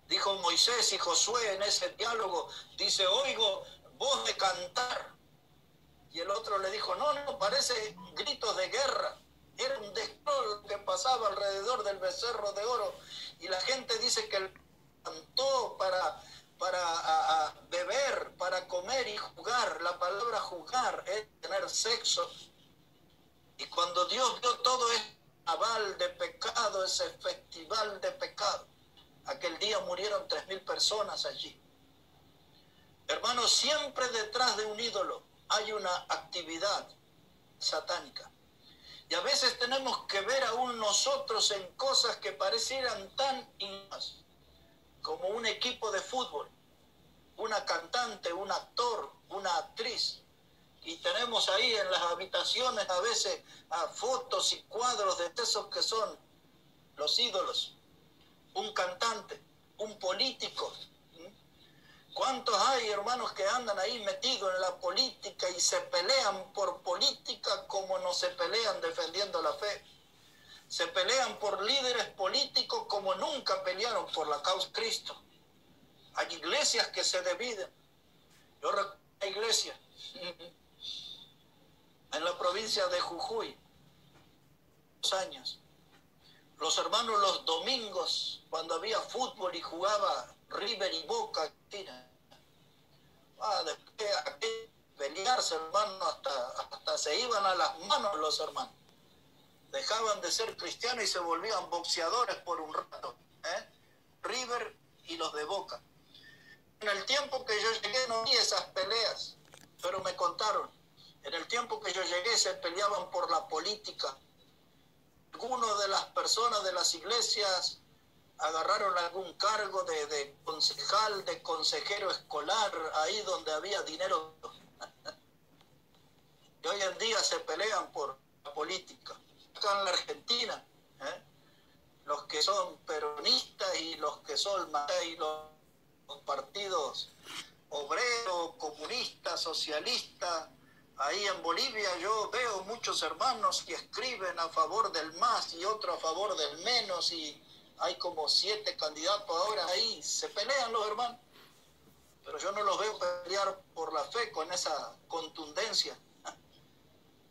Dijo Moisés y Josué en ese diálogo, dice, oigo voz de cantar. Y el otro le dijo, no, no, parece gritos de guerra. Era un destrozo que pasaba alrededor del becerro de oro. Y la gente dice que él cantó para beber, para comer y jugar. La palabra jugar es tener sexo. Y cuando Dios vio todo ese aval de pecado, ese festival de pecado, aquel día murieron 3.000 personas allí. Hermanos, siempre detrás de un ídolo hay una actividad satánica. Y a veces tenemos que ver aún nosotros en cosas que parecieran tan inútiles, como un equipo de fútbol, una cantante, un actor, una actriz. Y tenemos ahí en las habitaciones a veces fotos y cuadros de esos que son los ídolos. Un cantante, un político. ¿Cuántos hay, hermanos, que andan ahí metidos en la política y se pelean por política como no se pelean defendiendo la fe? Se pelean por líderes políticos como nunca pelearon por la causa de Cristo. Hay iglesias que se dividen. Yo recuerdo una iglesia en la provincia de Jujuy, 2 años. Los hermanos los domingos, cuando había fútbol y jugaba River y Boca, después de pelearse, hermano, hasta se iban a las manos los hermanos. Dejaban de ser cristianos y se volvían boxeadores por un rato. River y los de Boca. En el tiempo que yo llegué no vi esas peleas, pero me contaron. En el tiempo que yo llegué se peleaban por la política. Algunas de las personas de las iglesias agarraron algún cargo de concejal, de consejero escolar, ahí donde había dinero. Y hoy en día se pelean por la política. Acá en la Argentina, los que son peronistas y los que son y los partidos obreros, comunistas, socialistas. Ahí en Bolivia yo veo muchos hermanos que escriben a favor del más y otro a favor del menos, y hay como 7 candidatos ahora ahí, se pelean los hermanos, pero yo no los veo pelear por la fe con esa contundencia.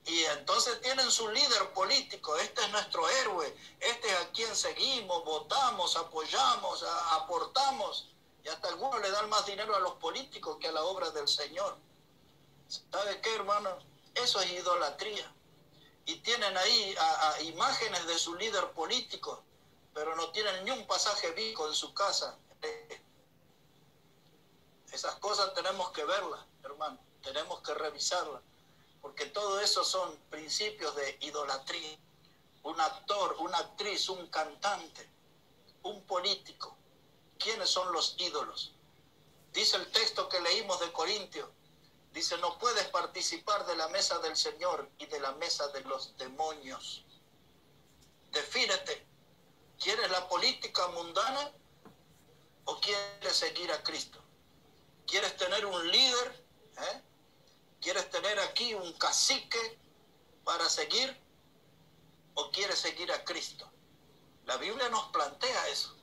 Y entonces tienen su líder político, este es nuestro héroe, este es a quien seguimos, votamos, apoyamos, aportamos, y hasta algunos le dan más dinero a los políticos que a la obra del Señor. ¿Sabe qué, hermano? Eso es idolatría. Y tienen ahí imágenes de su líder político, pero no tienen ni un pasaje bíblico en su casa. Esas cosas tenemos que verlas, hermano. Tenemos que revisarlas. Porque todo eso son principios de idolatría. Un actor, una actriz, un cantante, un político. ¿Quiénes son los ídolos? Dice el texto que leímos de Corintios. Dice, no puedes participar de la mesa del Señor y de la mesa de los demonios. Defínete. ¿Quieres la política mundana o quieres seguir a Cristo? ¿Quieres tener un líder? ¿Quieres tener aquí un cacique para seguir? ¿O quieres seguir a Cristo? La Biblia nos plantea eso.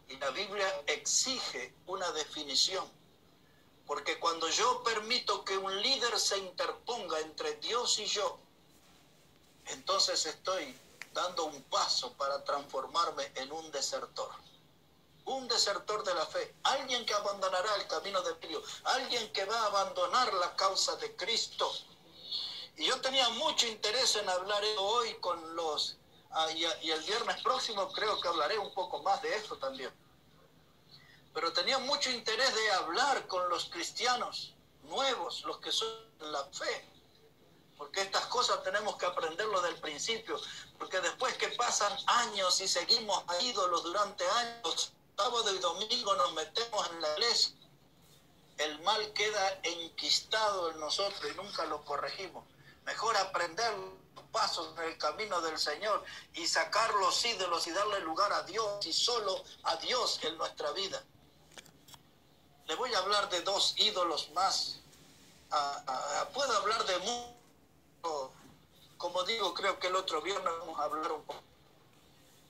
Y la Biblia exige una definición. Porque cuando yo permito que un líder se interponga entre Dios y yo, entonces estoy dando un paso para transformarme en un desertor. Un desertor de la fe. Alguien que abandonará el camino de Dios. Alguien que va a abandonar la causa de Cristo. Y yo tenía mucho interés en hablar hoy con los... y el viernes próximo creo que hablaré un poco más de esto también. Pero tenía mucho interés de hablar con los cristianos nuevos, los que son la fe. Porque estas cosas tenemos que aprenderlo del principio. Porque después que pasan años y seguimos a ídolos durante años, sábado y domingo nos metemos en la iglesia, el mal queda enquistado en nosotros y nunca lo corregimos. Mejor aprender los pasos en el camino del Señor y sacar los ídolos y darle lugar a Dios y solo a Dios en nuestra vida. Le voy a hablar de 2 ídolos más. Puedo hablar de mucho. Como digo, creo que el otro viernes vamos a hablar un poco.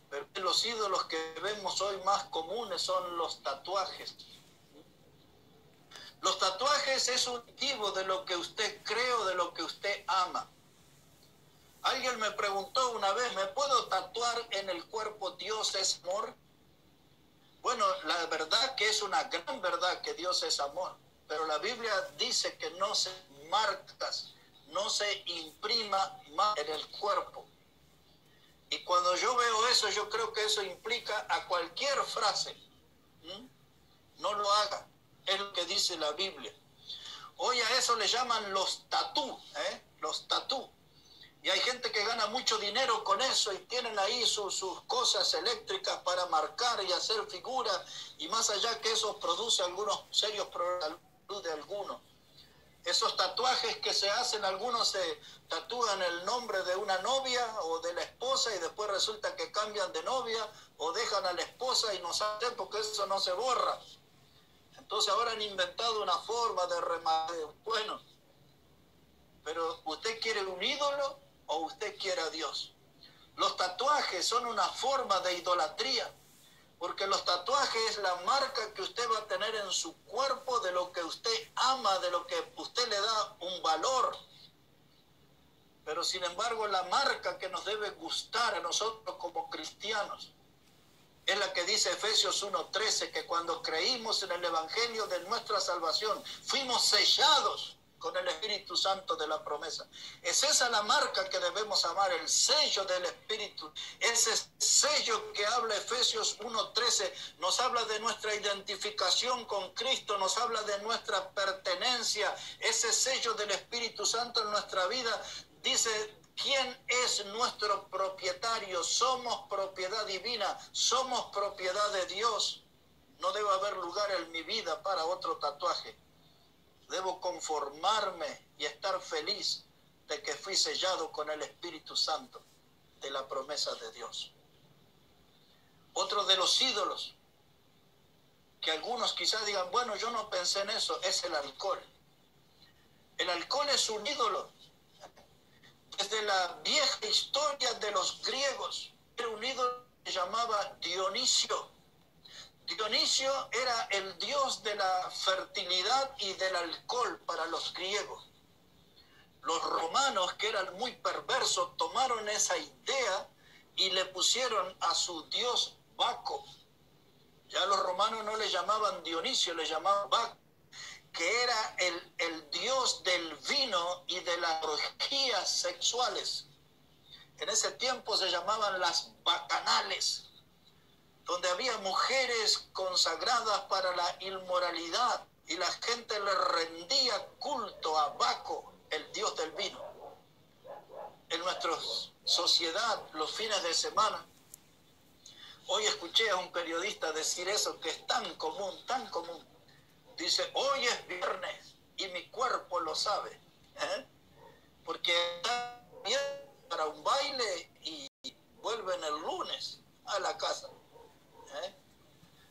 Pero de los ídolos que vemos hoy más comunes son los tatuajes. Los tatuajes es un motivo de lo que usted cree o de lo que usted ama. Alguien me preguntó una vez, ¿me puedo tatuar en el cuerpo Dios es amor? Bueno, la verdad que es una gran verdad que Dios es amor, pero la Biblia dice que no se marcas, no se imprima más en el cuerpo. Y cuando yo veo eso, yo creo que eso implica a cualquier frase. No lo haga, es lo que dice la Biblia. Hoy a eso le llaman los tatú, los tatú. Y hay gente que gana mucho dinero con eso y tienen ahí sus cosas eléctricas para marcar y hacer figuras. Y más allá que eso produce algunos serios problemas de algunos. Esos tatuajes que se hacen, algunos se tatúan el nombre de una novia o de la esposa y después resulta que cambian de novia o dejan a la esposa y no saben porque eso no se borra. Entonces ahora han inventado una forma de rematar. Bueno, pero ¿usted quiere un ídolo o usted quiere a Dios? Los tatuajes son una forma de idolatría, porque los tatuajes es la marca que usted va a tener en su cuerpo de lo que usted ama, de lo que usted le da un valor. Pero sin embargo, la marca que nos debe gustar a nosotros como cristianos es la que dice Efesios 1:13, que cuando creímos en el Evangelio de nuestra salvación, fuimos sellados con el Espíritu Santo de la promesa. Es esa la marca que debemos amar, el sello del Espíritu. Ese sello que habla Efesios 1:13 nos habla de nuestra identificación con Cristo, nos habla de nuestra pertenencia. Ese sello del Espíritu Santo en nuestra vida dice: ¿quién es nuestro propietario? Somos propiedad divina, somos propiedad de Dios. No debe haber lugar en mi vida para otro tatuaje. Debo conformarme y estar feliz de que fui sellado con el Espíritu Santo de la promesa de Dios. Otro de los ídolos, que algunos quizás digan, bueno, yo no pensé en eso, es el alcohol. El alcohol es un ídolo. Desde la vieja historia de los griegos, era un ídolo que se llamaba Dionisio. Dionisio era el dios de la fertilidad y del alcohol para los griegos. Los romanos, que eran muy perversos, tomaron esa idea y le pusieron a su dios Baco. Ya los romanos no le llamaban Dionisio, le llamaban Baco, que era el dios del vino y de las orgías sexuales. En ese tiempo se llamaban las bacanales, donde había mujeres consagradas para la inmoralidad y la gente le rendía culto a Baco, el dios del vino. En nuestra sociedad, los fines de semana, hoy escuché a un periodista decir eso, que es tan común, tan común. Dice, hoy es viernes y mi cuerpo lo sabe, porque está bien para un baile y vuelven el lunes a la casa.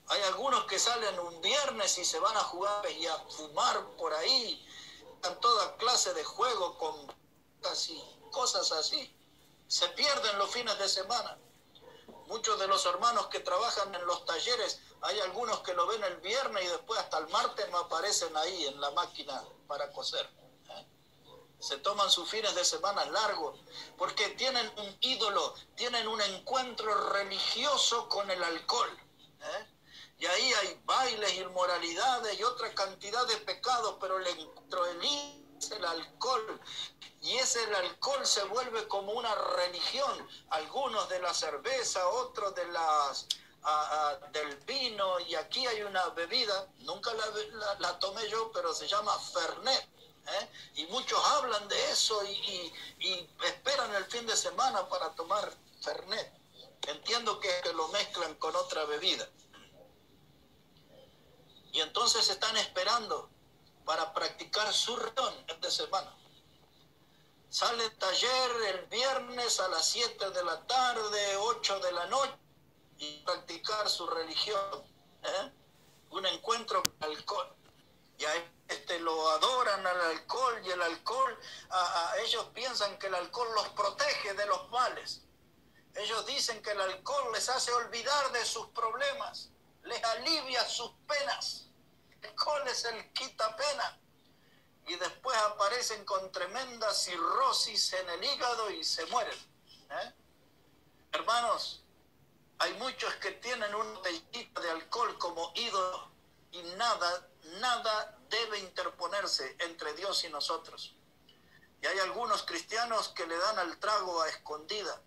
Hay algunos que salen un viernes y se van a jugar y a fumar por ahí, en toda clase de juego con casi cosas así. Se pierden los fines de semana. Muchos de los hermanos que trabajan en los talleres, hay algunos que lo ven el viernes y después hasta el martes no aparecen ahí en la máquina para coser. Se toman sus fines de semana largos porque tienen un ídolo, tienen un encuentro religioso con el alcohol. Y ahí hay bailes, inmoralidades y otra cantidad de pecados, pero el encuentro es el alcohol. Y el alcohol se vuelve como una religión. Algunos de la cerveza, otros de del vino. Y aquí hay una bebida, nunca la tomé yo, pero se llama Fernet. Y muchos hablan de eso y esperan el fin de semana para tomar Fernet. Entiendo que lo mezclan con otra bebida. Y entonces están esperando para practicar su reunión de semana. Sale el taller el viernes a las 7 de la tarde, 8 de la noche, y practicar su religión. Un encuentro con alcohol. Y a lo adoran al alcohol, y el alcohol, ellos piensan que el alcohol los protege de los males. Ellos dicen que el alcohol les hace olvidar de sus problemas, les alivia sus penas. El alcohol es el quitapena. Y después aparecen con tremenda cirrosis en el hígado y se mueren. Hermanos, hay muchos que tienen una botellita de alcohol como ídolo y nada debe interponerse entre Dios y nosotros. Y hay algunos cristianos que le dan al trago a escondida.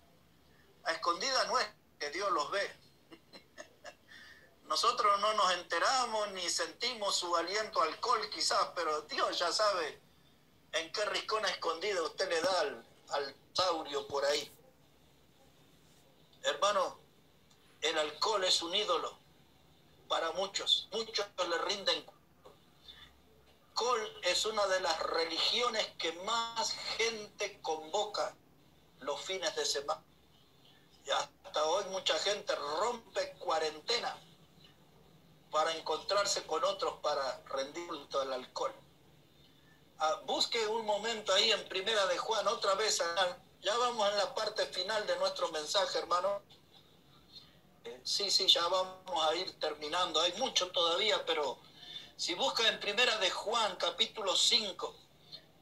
A escondida no es que Dios los ve. Nosotros no nos enteramos ni sentimos su aliento alcohol quizás, pero Dios ya sabe en qué rincón escondida usted le da al saurio por ahí. Hermano, el alcohol es un ídolo para muchos. Muchos le rinden. El alcohol es una de las religiones que más gente convoca los fines de semana. Y hasta hoy mucha gente rompe cuarentena para encontrarse con otros para rendir culto al alcohol. Busque un momento ahí en Primera de Juan, otra vez, ya vamos en la parte final de nuestro mensaje, hermano. Sí, ya vamos a ir terminando, hay mucho todavía, pero si busca en Primera de Juan, capítulo 5,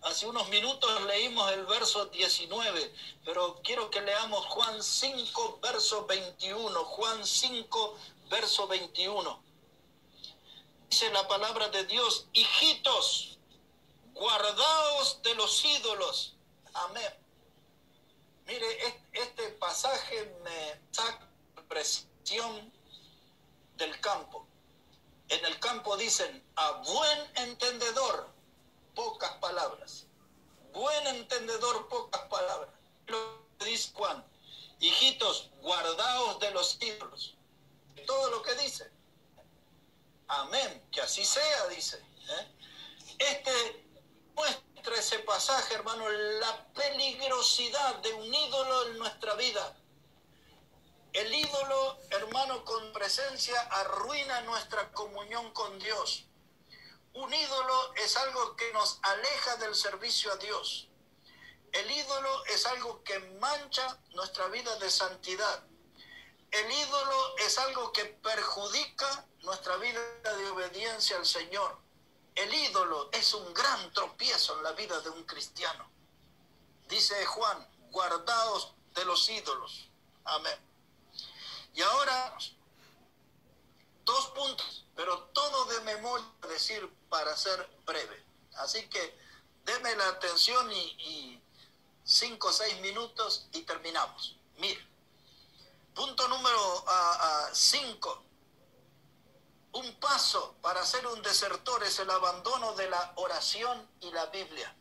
hace unos minutos leímos el verso 19, pero quiero que leamos Juan 5, verso 21, Juan 5, verso 21. Dice la palabra de Dios: hijitos, guardaos de los ídolos. Amén. Mire, este pasaje me saca la presión del campo. En el campo dicen: a buen entendedor, pocas palabras. Buen entendedor, pocas palabras. Lo que dice Juan: hijitos, guardaos de los ídolos. Todo lo que dice. Amén, que así sea, dice. Muestra ese pasaje, hermano, la peligrosidad de un ídolo en nuestra vida. El ídolo, hermano, con presencia arruina nuestra comunión con Dios. Un ídolo es algo que nos aleja del servicio a Dios. El ídolo es algo que mancha nuestra vida de santidad. El ídolo es algo que perjudica nuestra vida de obediencia al Señor. El ídolo es un gran tropiezo en la vida de un cristiano. Dice Juan: guardaos de los ídolos. Amén. Y ahora, 2 puntos, pero todo de memoria, decir, para ser breve. Así que deme la atención y 5 o 6 minutos y terminamos. Mire. Punto número 5. Un paso para ser un desertor es el abandono de la oración y la Biblia.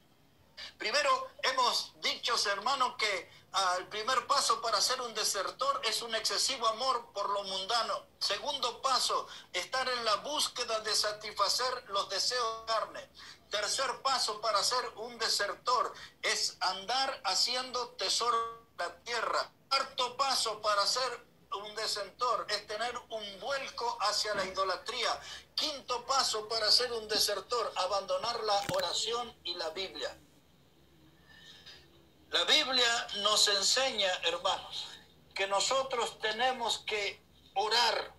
Primero, hemos dicho, hermano, que el primer paso para ser un desertor es un excesivo amor por lo mundano. Segundo paso, estar en la búsqueda de satisfacer los deseos de carne. Tercer paso para ser un desertor es andar haciendo tesoro en la tierra. Cuarto paso para ser un desertor es tener un vuelco hacia la idolatría. Quinto paso para ser un desertor: abandonar la oración y la Biblia. La Biblia nos enseña, hermanos, que nosotros tenemos que orar.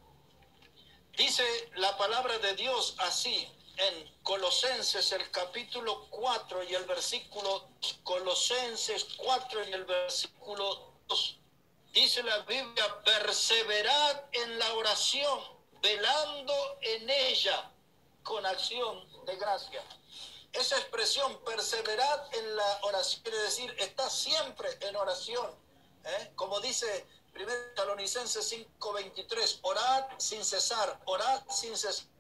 Dice la palabra de Dios así en Colosenses, el capítulo 4 y el versículo, Colosenses 4 y el versículo 2. Dice la Biblia: perseverad en la oración, velando en ella con acción de gracia. Esa expresión, perseverad en la oración, quiere decir, está siempre en oración. Como dice 1 Tesalonicenses 5:23, orad sin cesar,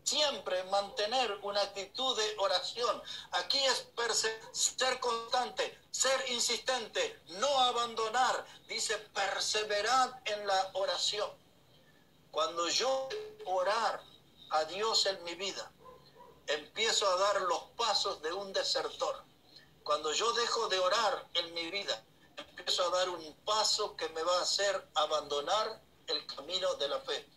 siempre mantener una actitud de oración. Aquí es ser constante, ser insistente, no abandonar. Dice: perseverad en la oración. Cuando yo orar a Dios en mi vida, empiezo a dar los pasos de un desertor. Cuando yo dejo de orar en mi vida, empiezo a dar un paso que me va a hacer abandonar el camino de la fe.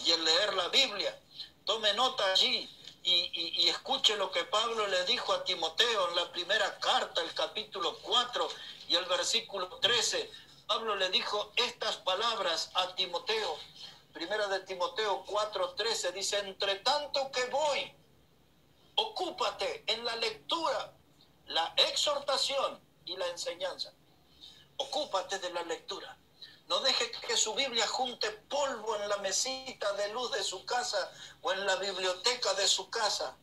Y el leer la Biblia, tome nota allí y escuche lo que Pablo le dijo a Timoteo en la primera carta, el capítulo 4 y el versículo 13. Pablo le dijo estas palabras a Timoteo. Primera de Timoteo 4:13 dice: entre tanto que voy, ocúpate en la lectura, la exhortación y la enseñanza. Ocúpate de la lectura. No deje que su Biblia junte polvo en la mesita de luz de su casa o en la biblioteca de su casa.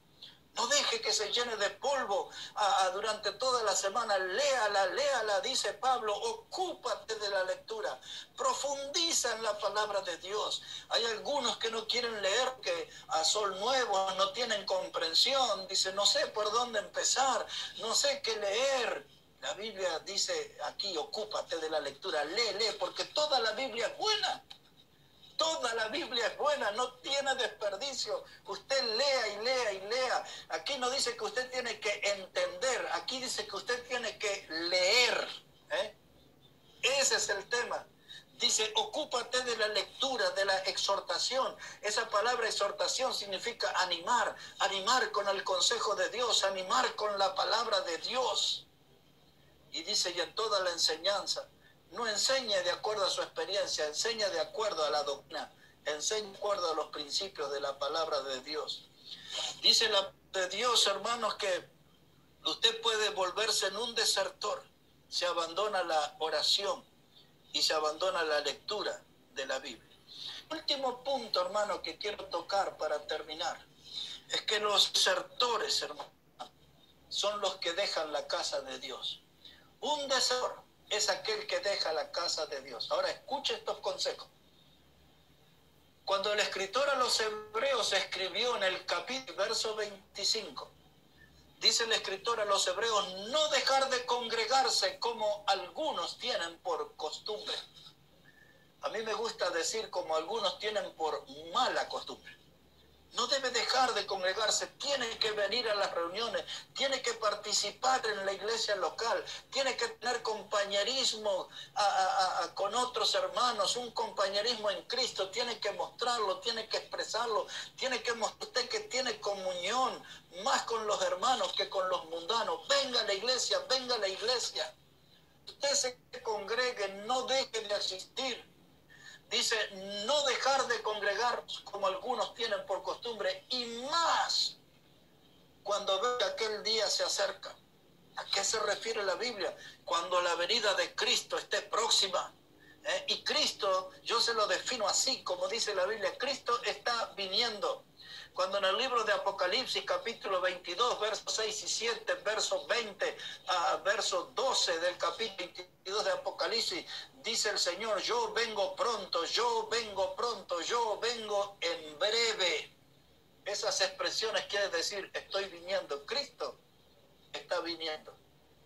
No deje que se llene de polvo durante toda la semana. Léala, dice Pablo. Ocúpate de la lectura. Profundiza en la palabra de Dios. Hay algunos que no quieren leer, que a sol nuevo no tienen comprensión. Dice, no sé por dónde empezar, no sé qué leer. La Biblia dice aquí, ocúpate de la lectura. Lee, porque toda la Biblia es buena. Toda la Biblia es buena, no tiene desperdicio. Usted lea y lea. Aquí no dice que usted tiene que entender, aquí dice que usted tiene que leer. Ese es el tema. Dice, ocúpate de la lectura, de la exhortación. Esa palabra exhortación significa animar, animar con el consejo de Dios, animar con la palabra de Dios. Y dice, y en toda la enseñanza. No enseñe de acuerdo a su experiencia, enseña de acuerdo a la doctrina, enseña de acuerdo a los principios de la palabra de Dios. Dice la de Dios, hermanos, que usted puede volverse en un desertor. Se abandona la oración y se abandona la lectura de la Biblia. Último punto, hermano, que quiero tocar para terminar, es que los desertores, hermano, son los que dejan la casa de Dios. Un desertor es aquel que deja la casa de Dios. Ahora escuche estos consejos. Cuando el escritor a los hebreos escribió en el capítulo, verso 25, dice el escritor a los hebreos, no dejar de congregarse como algunos tienen por costumbre. A mí me gusta decir como algunos tienen por mala costumbre. No debe dejar de congregarse, tiene que venir a las reuniones, tiene que participar en la iglesia local, tiene que tener compañerismo con otros hermanos, un compañerismo en Cristo, tiene que mostrarlo, tiene que expresarlo, tiene que mostrar usted que tiene comunión más con los hermanos que con los mundanos. Venga a la iglesia, venga a la iglesia. Usted se congregue, no deje de asistir. Dice, no dejar de congregar como algunos tienen por costumbre, y más cuando ve que aquel día se acerca. ¿A qué se refiere la Biblia? Cuando la venida de Cristo esté próxima. Y Cristo, yo se lo defino así, como dice la Biblia, Cristo está viniendo. Cuando en el libro de Apocalipsis, capítulo 22, versos 6 y 7, verso 20, verso 12 del capítulo 22 de Apocalipsis, dice el Señor, yo vengo pronto, yo vengo pronto, yo vengo en breve. Esas expresiones quieren decir, estoy viniendo, Cristo está viniendo.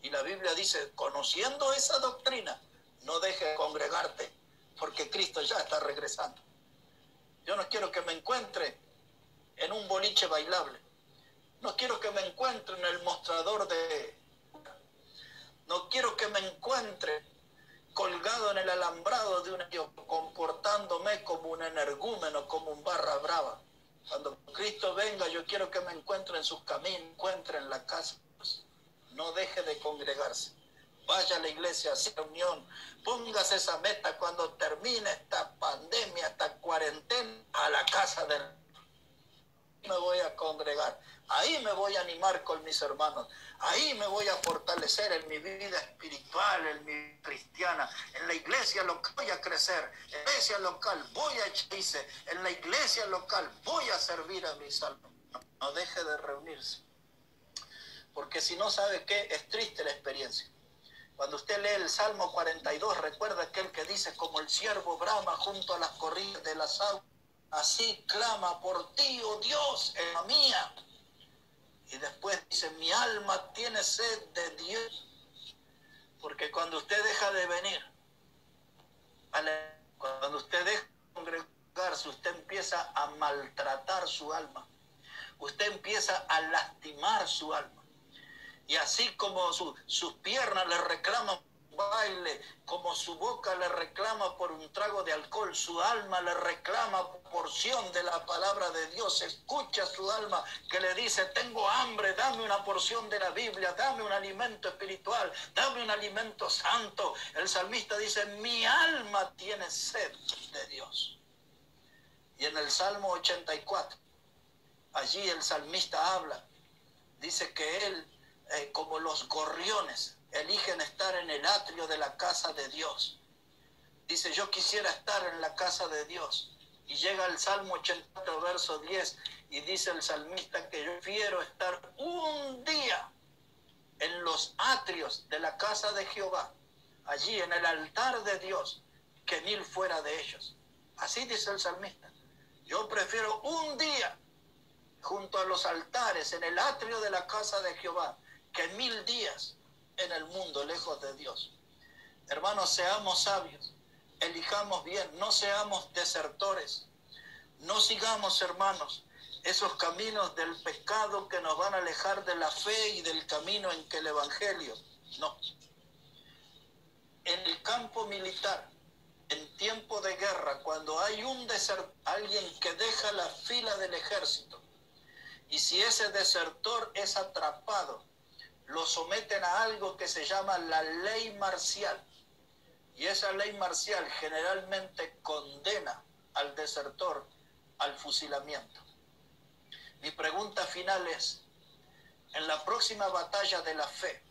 Y la Biblia dice, conociendo esa doctrina, no dejes de congregarte, porque Cristo ya está regresando. Yo no quiero que me encuentre en un boliche bailable. No quiero que me encuentre en el mostrador de... No quiero que me encuentre colgado en el alambrado de un comportándome como un energúmeno, como un barra brava. Cuando Cristo venga, yo quiero que me encuentre en sus caminos, encuentre en la casa. No deje de congregarse. Vaya a la iglesia, a reunión. Póngase esa meta cuando termine esta pandemia, esta cuarentena, a la casa del... me voy a congregar, ahí me voy a animar con mis hermanos, ahí me voy a fortalecer en mi vida espiritual, en mi cristiana, en la iglesia local voy a crecer, en la iglesia local voy a echarse, en la iglesia local voy a servir a mis almas. No deje de reunirse, porque si no, ¿sabe qué? Es triste la experiencia. Cuando usted lee el Salmo 42, recuerda aquel que dice, como el ciervo brama junto a las corrientes de las aguas, así clama por ti, oh Dios, alma mía. Y después dice, mi alma tiene sed de Dios. Porque cuando usted deja de venir, cuando usted deja de congregarse, usted empieza a maltratar su alma. Usted empieza a lastimar su alma. Y así como sus piernas le reclaman baile, como su boca le reclama por un trago de alcohol, su alma le reclama porción de la palabra de Dios. Escucha su alma que le dice: tengo hambre, dame una porción de la Biblia, dame un alimento espiritual, dame un alimento santo. El salmista dice: mi alma tiene sed de Dios. Y en el Salmo 84, allí el salmista habla, dice que él, como los gorriones, eligen estar en el atrio de la casa de Dios. Dice: yo quisiera estar en la casa de Dios. Y llega el Salmo 84, verso 10, y dice el salmista que yo prefiero estar un día en los atrios de la casa de Jehová, allí en el altar de Dios, que 1000 fuera de ellos. Así dice el salmista: yo prefiero un día junto a los altares en el atrio de la casa de Jehová que 1000 días en el mundo lejos de Dios. Hermanos, seamos sabios, elijamos bien, no seamos desertores, no sigamos, hermanos, esos caminos del pecado que nos van a alejar de la fe y del camino en que el evangelio. No. En el campo militar, en tiempo de guerra, cuando hay un desertor, alguien que deja la fila del ejército, y si ese desertor es atrapado, lo someten a algo que se llama la ley marcial. Y esa ley marcial generalmente condena al desertor al fusilamiento. Mi pregunta final es: en la próxima batalla de la fe,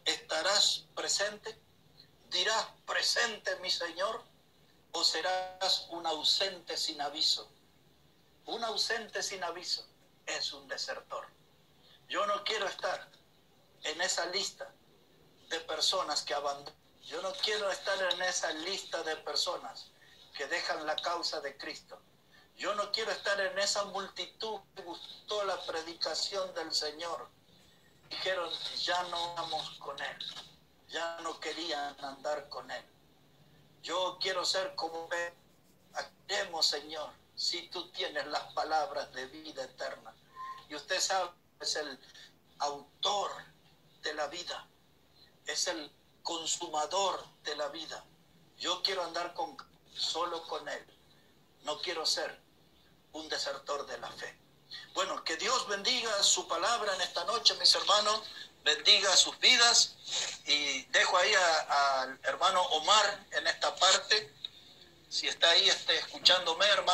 ¿estarás presente? ¿Dirás: presente, mi Señor? ¿O serás un ausente sin aviso? Un ausente sin aviso es un desertor. Yo no quiero estar en esa lista de personas que abandonan. Yo no quiero estar en esa lista de personas que dejan la causa de Cristo. Yo no quiero estar en esa multitud que gustó la predicación del Señor. Dijeron: ya no vamos con Él. Ya no querían andar con Él. Yo quiero ser como Pedro. Aclaremos, Señor, si tú tienes las palabras de vida eterna. Y usted sabe, es el autor de la vida, es el consumador de la vida. Yo quiero andar solo con Él. No quiero ser un desertor de la fe. Bueno, que Dios bendiga su palabra en esta noche, mis hermanos. Bendiga sus vidas. Y dejo ahí al hermano Omar en esta parte. Si está ahí, escuchándome, hermano.